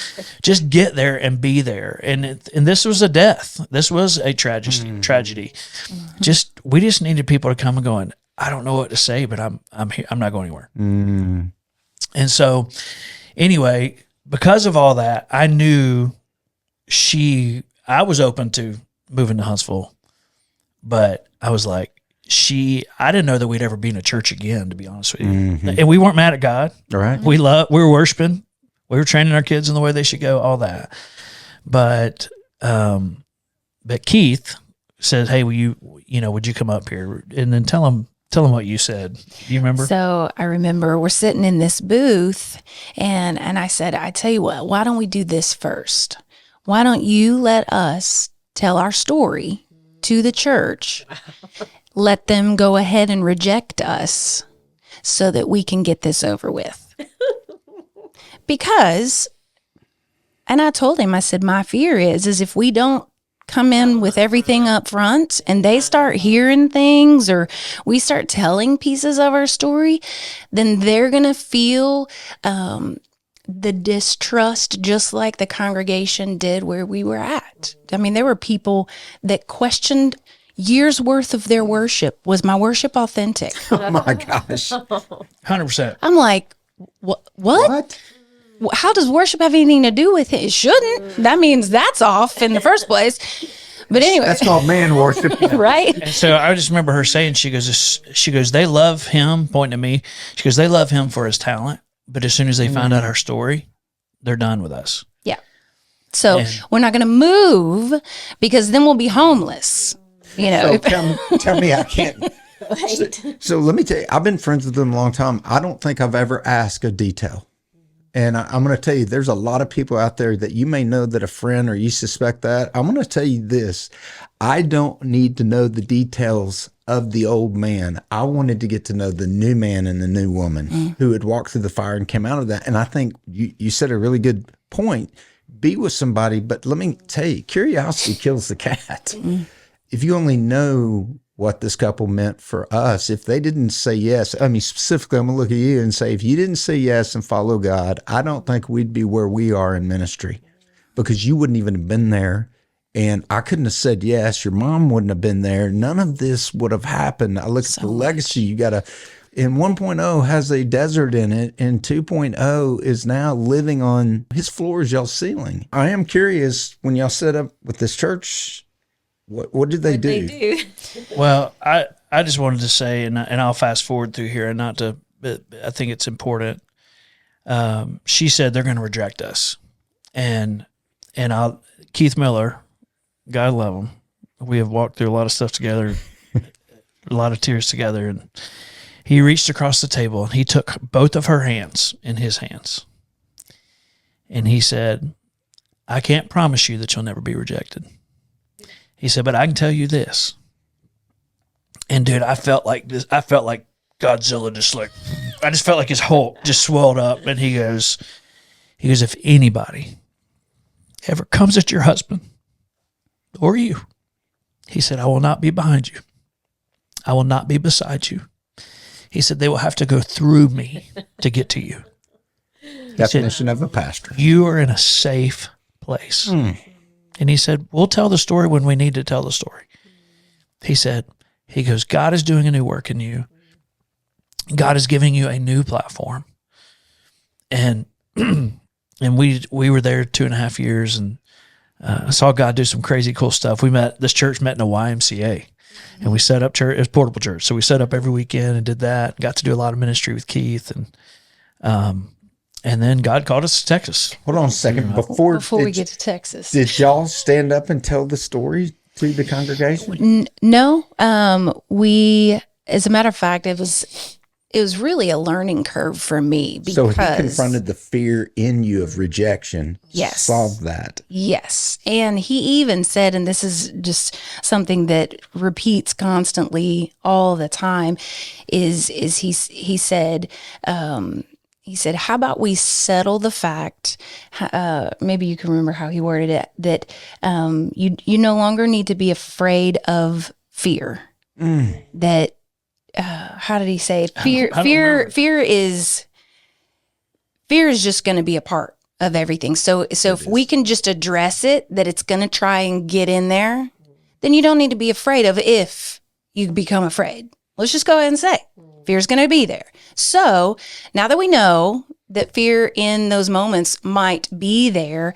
Just get there and be there. And this was a death. This was a tragedy. Mm-hmm. We just needed people to come and go, I don't know what to say, but I'm here. I'm not going anywhere. Mm. And so, anyway, because of all that, I knew I was open to moving to Huntsville. But I was like, I didn't know that we'd ever be in a church again, to be honest with you. Mm-hmm. And we weren't mad at God. All right. We were worshiping. We were training our kids in the way they should go, all that. But Keith said, hey, would you come up here? And then tell him what you said. Do you remember? So I remember we're sitting in this booth, and I said, I tell you what, why don't we do this first? Why don't you let us tell our story to the church, let them go ahead and reject us so that we can get this over with. Because, and I told him, I said, my fear is if we don't come in with everything up front and they start hearing things or we start telling pieces of our story, then they're going to feel the distrust just like the congregation did where we were at. I mean, there were people that questioned years worth of their worship. Was my worship authentic? Oh my gosh. 100%. I'm like, what? How does worship have anything to do with it? It shouldn't. That means that's off in the first place. But anyway. That's called man worship. Right? And so I just remember her saying, she goes, they love him, pointing to me. She goes, they love him for his talent. but as soon as they find out our story, they're done with us. Yeah. So And- we're not going to move because then we'll be homeless. You know, So tell me I can't. So let me tell you, I've been friends with them a long time. I don't think I've ever asked a detail. And I'm going to tell you, there's a lot of people out there that you may know that a friend or you suspect that. I'm going to tell you this. I don't need to know the details of the old man. I wanted to get to know the new man and the new woman who had walked through the fire and came out of that. And I think you said a really good point. Be with somebody, but let me tell you, curiosity kills the cat. If you only know what this couple meant for us, if they didn't say yes, I mean, specifically, I'm going to look at you and say, if you didn't say yes and follow God, I don't think we'd be where we are in ministry, because you wouldn't even have been there. And I couldn't have said yes. Your mom wouldn't have been there. None of this would have happened. I look at the legacy. You got to, and 1.0 has a desert in it, and 2.0 is now living on his floor is y'all's ceiling. I am curious, when y'all set up with this church, what did they do? Well, I just wanted to say, and I'll fast forward through here, and not to, but I think it's important. She said they're going to reject us, and Keith Miller, God love him. We have walked through a lot of stuff together, a lot of tears together, and he reached across the table and he took both of her hands in his hands, and he said, "I can't promise you that you'll never be rejected." He said, "But I can tell you this." And dude, I felt like this. I felt like Godzilla, I just felt like his Hulk just swelled up. And he goes, if anybody ever comes at your husband or you, he said, I will not be behind you. I will not be beside you. He said, they will have to go through me to get to you. Definition of a pastor. You are in a safe place. And he said, we'll tell the story when we need to tell the story. He goes, God is doing a new work in you. God is giving you a new platform. And and we were there 2.5 years, and I saw God do some crazy cool stuff. This church met in a YMCA, and we set up church. It was portable church. So we set up every weekend and did that. Got to do a lot of ministry with Keith, and then God called us to Texas. Hold on a second. Before we get to Texas. Did y'all stand up and tell the story to the congregation? No. We, as a matter of fact, it was really a learning curve for me, because So he confronted the fear in you of rejection. Yes. Solved that. Yes. And he even said, and this is just something that repeats constantly all the time, is he said, how about we settle the fact, maybe you can remember how he worded it, that you no longer need to be afraid of fear. That, how did he say it? Fear is just going to be a part of everything. So if we can just address it, that it's going to try and get in there, then you don't need to be afraid of if you become afraid. Let's just go ahead and say fear is going to be there. So now that we know that fear in those moments might be there,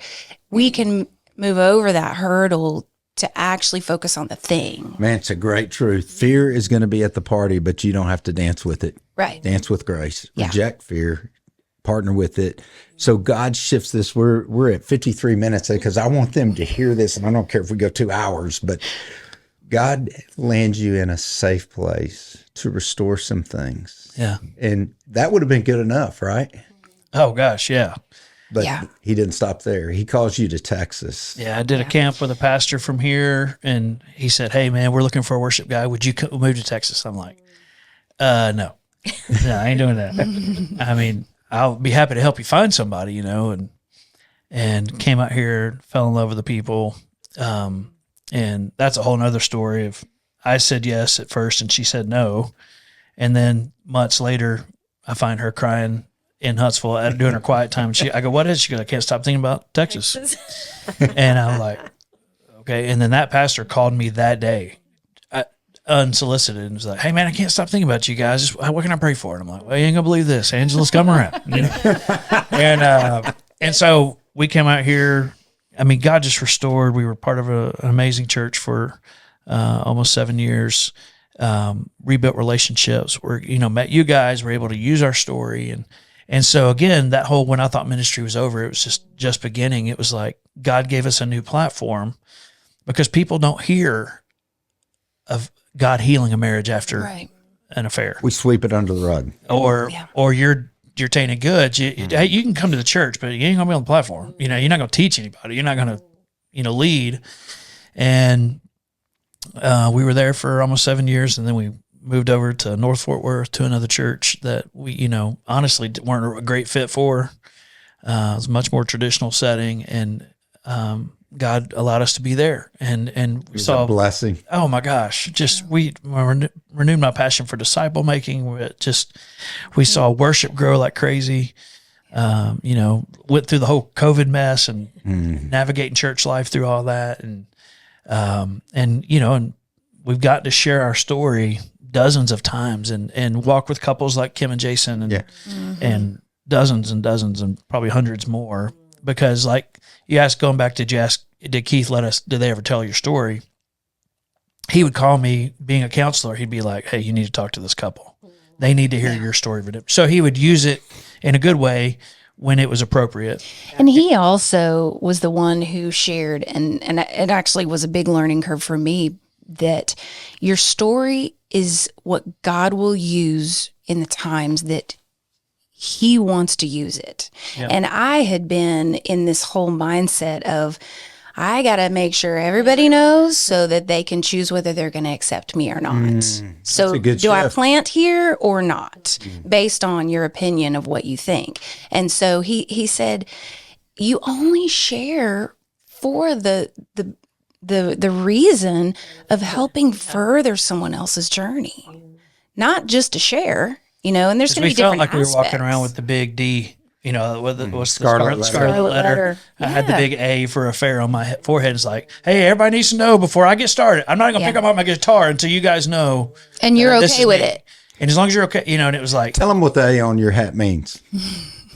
we can move over that hurdle to actually focus on the thing. Man, it's a great truth. Fear is going to be at the party, but you don't have to dance with it. Right. Dance with grace. Yeah. Reject fear. Partner with it. So God shifts this. We're at 53 minutes because I want them to hear this, and I don't care if we go 2 hours, but God lands you in a safe place to restore some things. Yeah. And that would have been good enough, right? Oh gosh, yeah. But Yeah. he didn't stop there. He calls you to Texas. Yeah, I did a camp with a pastor from here, and he said, "Hey, man, we're looking for a worship guy. Would you move to Texas?" I'm like, no, I ain't doing that. I mean, I'll be happy to help you find somebody, and came out here, fell in love with the people, and that's a whole nother story. Of I said yes at first, and she said no, and then months later, I find her crying in Huntsville doing her quiet time. I go, "What is?" She goes, "I can't stop thinking about Texas." And I'm like, okay. And then that pastor called me that day, unsolicited, and was like, "Hey man, I can't stop thinking about you guys. What can I pray for?" And I'm like, "Well, you ain't gonna believe this. Angela's come around." And so we came out here. I mean, God just restored. We were part of an amazing church for almost 7 years. Rebuilt relationships. Met you guys. Were able to use our story, and And so again, that whole, when I thought ministry was over, it was just beginning. It was like God gave us a new platform because people don't hear of God healing a marriage after Right. an affair, We sweep it under the rug. or you're tainted goods. Hey, you can come to the church, but you ain't gonna be on the platform. You're not gonna teach anybody. You're not gonna, lead. And we were there for almost 7 years, and then we moved over to North Fort Worth to another church that we, honestly weren't a great fit for. It was a much more traditional setting, and God allowed us to be there, and we saw a blessing. Oh my gosh! Just we renewed my passion for disciple making. We saw worship grow like crazy. Went through the whole COVID mess and navigating church life through all that, and we've got to share our story dozens of times, and walk with couples like Kim and Jason, and dozens and probably hundreds more. Because like you asked, going back, did Keith did they ever tell your story? He would call me, being a counselor, he'd be like, hey, you need to talk to this couple. They need to hear your story of redemption. So he would use it in a good way when it was appropriate. And he also was the one who shared, and it actually was a big learning curve for me, that your story is what God will use in the times that he wants to use it. Yeah. And I had been in this whole mindset of, I got to make sure everybody knows so that they can choose whether they're going to accept me or not. So a good do I shift. plant here or not, based on your opinion of what you think? And so he said, you only share for the reason of helping further someone else's journey, not just to share, and there's going to be We felt different like we were walking aspects. around with the big D, what's the Scarlet scarlet letter. letter. I had the Yeah. big A for affair on my forehead. It's like, hey, everybody needs to know before I get started. I'm not going to pick up my guitar until you guys know. And you're this okay is with me. it. And as long as you're okay, and it was like, Tell them what the A on your hat means.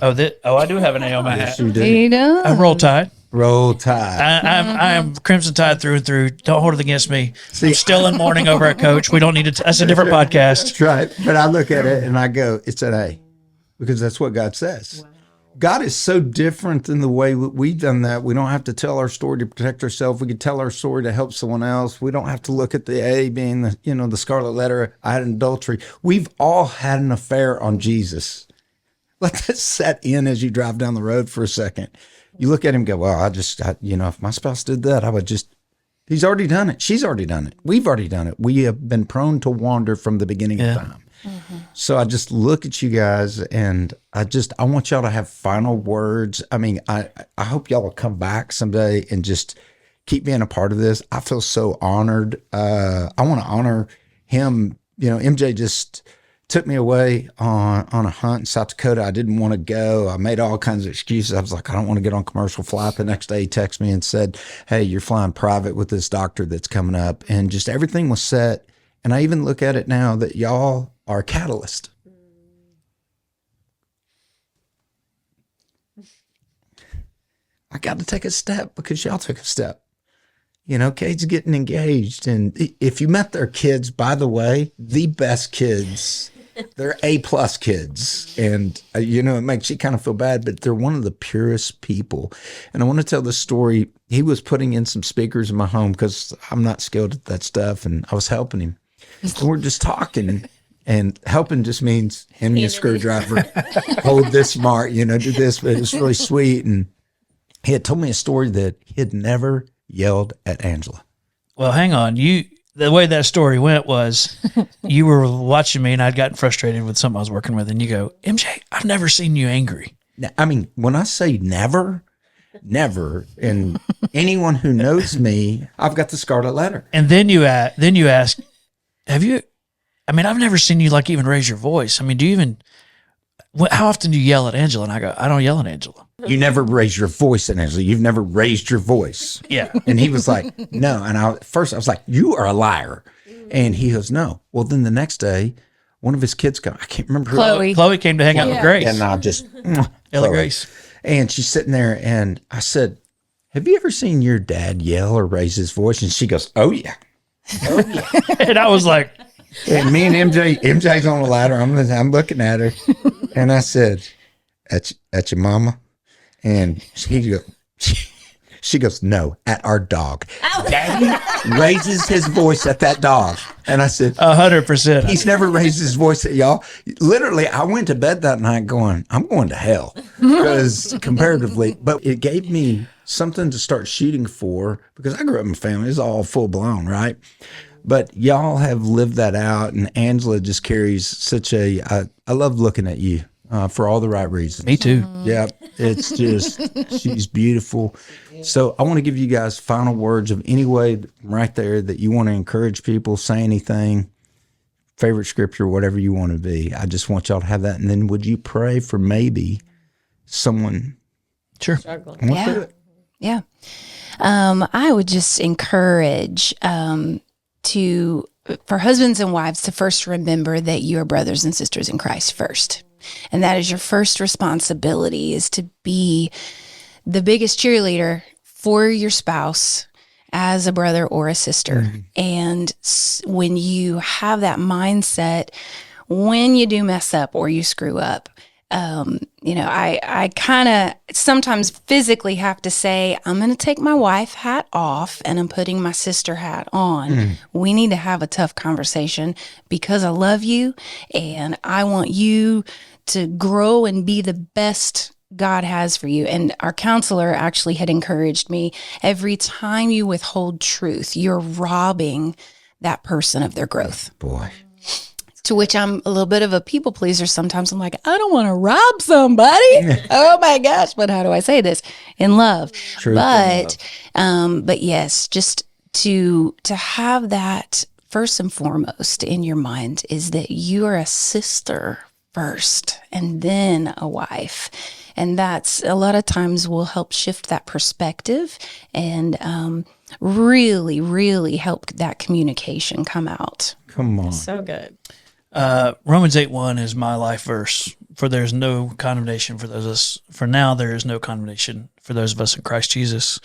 I do have an A on my hat. You do. You know? I'm Roll Tide. Roll Tide. I am Crimson Tide through and through. Don't hold it against me. I'm still in mourning over a coach. We don't need to. That's a different podcast. That's right. But I look at it and I go, it's an A, because that's what God says. God is so different than the way we've done that. We don't have to tell our story to protect ourselves. We can tell our story to help someone else. We don't have to look at the A being the scarlet letter. I had an adultery. We've all had an affair on Jesus. Let that set in as you drive down the road for a second. You look at him and go, well, if my spouse did that, I would just, he's already done it. She's already done it. We've already done it. We have been prone to wander from the beginning of time. So I just look at you guys, and I want y'all to have final words. I mean, I hope y'all will come back someday and just keep being a part of this. I feel so honored. I want to honor him. MJ just took me away on a hunt in South Dakota. I didn't want to go. I made all kinds of excuses. I was like, I don't want to get on commercial flight. The next day he texted me and said, hey, you're flying private with this doctor that's coming up. And just everything was set. And I even look at it now that y'all are a catalyst. I got to take a step because y'all took a step. Kate's getting engaged. And if you met their kids, by the way, the best kids, they're A+ kids. And, it makes you kind of feel bad, but they're one of the purest people. And I want to tell this story. He was putting in some speakers in my home because I'm not skilled at that stuff. And I was helping him. And we're just talking. And helping just means hand me a screwdriver, hold this smart, do this. But it was really sweet. And he had told me a story that he had never yelled at Angela. Well, hang on. The way that story went was you were watching me and I'd gotten frustrated with something I was working with, and you go, MJ, I've never seen you angry. Now, I mean, when I say never, and anyone who knows me, I've got the scarlet letter. And then you ask, I've never seen you even raise your voice. I mean, how often do you yell at Angela? And I go, I don't yell at Angela. You never raise your voice at Angela. You've never raised your voice. Yeah. And he was like, no. And at first I was like, you are a liar. And he goes, no. Well, then the next day, one of his kids I can't remember who. Chloe came to hang out with Grace. And I just, Ella Chloe. Grace. And she's sitting there, and I said, have you ever seen your dad yell or raise his voice? And she goes, oh yeah. And I was like, And me and MJ's on the ladder. I'm looking at her, and I said, at your mama? And she goes, no, at our dog. Daddy raises his voice at that dog. And I said, 100%. he's never raised his voice at y'all. Literally, I went to bed that night going, I'm going to hell. Because comparatively, but it gave me something to start shooting for, because I grew up in a family, it's all full blown, right? But y'all have lived that out, and Angela just carries such I love looking at you for all the right reasons. Me too. Yeah, it's just, she's beautiful. So I want to give you guys final words of any way right there that you want to encourage people, say anything, favorite scripture, whatever you want to be. I just want y'all to have that. And then would you pray for maybe someone Sure. Struggling. went through it? Yeah. I would just encourage for husbands and wives to first remember that you are brothers and sisters in Christ first. And that is your first responsibility, is to be the biggest cheerleader for your spouse as a brother or a sister. Mm-hmm. And when you have that mindset, when you do mess up or you screw up, I kind of sometimes physically have to say, I'm going to take my wife hat off and I'm putting my sister hat on. Mm. We need to have a tough conversation because I love you and I want you to grow and be the best God has for you. And our counselor actually had encouraged me, every time you withhold truth, you're robbing that person of their growth. Boy. To which I'm a little bit of a people pleaser. Sometimes I'm like, I don't want to rob somebody. Oh my gosh. But how do I say this? In love. Truth but yes, just to have that first and foremost in your mind is that you are a sister first and then a wife. And that's a lot of times will help shift that perspective and really, really help that communication come out. Come on. So good. Romans 8:1 is my life verse. For there is no condemnation for those. For now, there is no condemnation for those of us in Christ Jesus.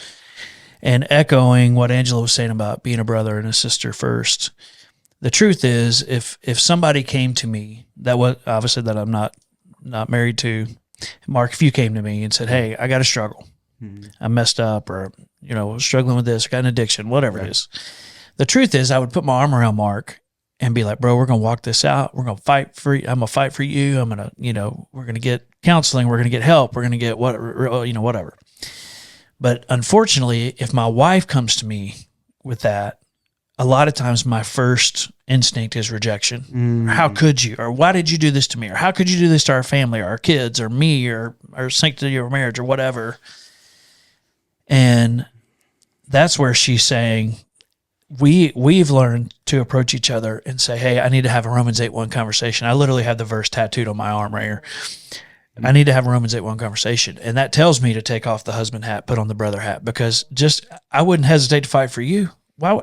And echoing what Angela was saying about being a brother and a sister first, the truth is, if somebody came to me that was obviously that I'm not married to, Mark, if you came to me and said, "Hey, I got a struggle, I messed up, or struggling with this, or got an addiction, whatever it is," the truth is, I would put my arm around Mark and be like, "Bro, we're gonna walk this out. We're gonna fight for you. I'm gonna fight for you. I'm gonna, we're gonna get counseling. We're gonna get help. We're gonna get whatever." But unfortunately, if my wife comes to me with that, a lot of times my first instinct is rejection. How could you? Or why did you do this to me? Or how could you do this to our family or our kids or me or our sanctity of marriage or whatever? And that's where she's saying, we've learned to approach each other and say, "Hey, I need to have a Romans 8:1 conversation." I literally have the verse tattooed on my arm right here. I need to have a Romans 8:1 conversation. And that tells me to take off the husband hat, put on the brother hat, because I wouldn't hesitate to fight for you. Why?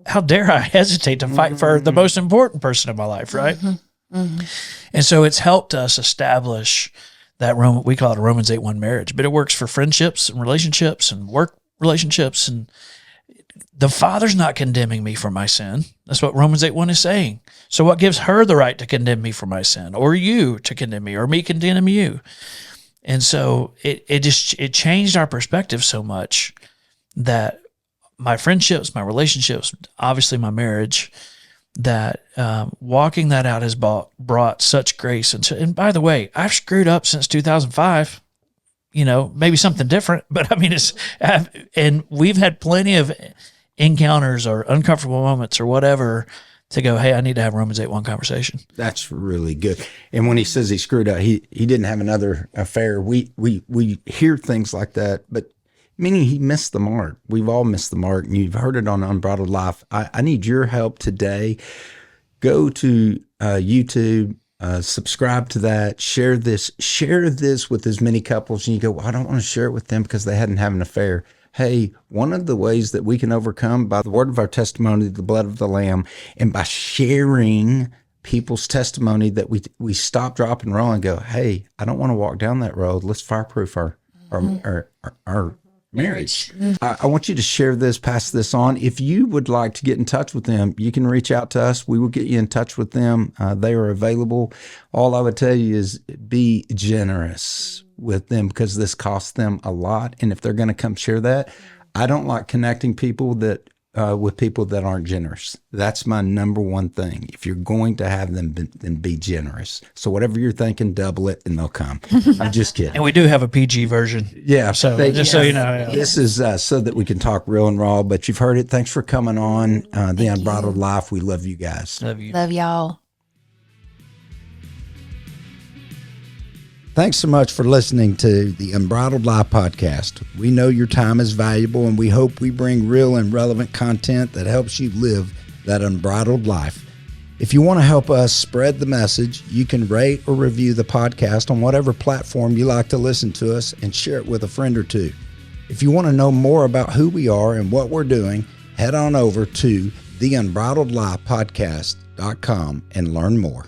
How dare I hesitate to fight for the most important person in my life, right? Mm-hmm. Mm-hmm. And so it's helped us establish that we call it a Romans 8:1 marriage, but it works for friendships and relationships and work relationships. And the Father's not condemning me for my sin. That's what Romans 8:1 is saying. So what gives her the right to condemn me for my sin, or you to condemn me, or me condemn you? And so it changed our perspective so much that my friendships, my relationships, obviously my marriage, that walking that out has brought such grace. And by the way, I've screwed up since 2005. Maybe something different, but I mean, and we've had plenty of encounters or uncomfortable moments or whatever to go, "Hey, I need to have Romans 8:1 conversation." That's really good. And when he says he screwed up, he didn't have another affair. We hear things like that, but meaning he missed the mark. We've all missed the mark, and you've heard it on Unbridled Life. I need your help today. Go to YouTube. Subscribe to that, share this with as many couples. And you go, "Well, I don't want to share it with them because they hadn't had an affair." Hey, one of the ways that we can overcome by the word of our testimony, the blood of the Lamb, and by sharing people's testimony, that we stop, drop, and roll and go, "Hey, I don't want to walk down that road. Let's fireproof our marriage. I want you to share this, pass this on. If you would like to get in touch with them, you can reach out to us. We will get you in touch with them. They are available. All I would tell you is be generous with them because this costs them a lot. And if they're going to come share that, I don't like connecting people that with people that aren't generous. That's my number one thing. If you're going to have them, then be generous. So whatever you're thinking, double it and they'll come. I'm just kidding. And we do have a PG version. Yeah. So just so you know. Yeah. This is so that we can talk real and raw, but you've heard it. Thanks for coming on The Unbridled Life. We love you guys. Love you. Love y'all. Thanks so much for listening to the Unbridled Life podcast. We know your time is valuable, and we hope we bring real and relevant content that helps you live that unbridled life. If you want to help us spread the message, you can rate or review the podcast on whatever platform you like to listen to us and share it with a friend or two. If you want to know more about who we are and what we're doing, head on over to theunbridledlifepodcast.com and learn more.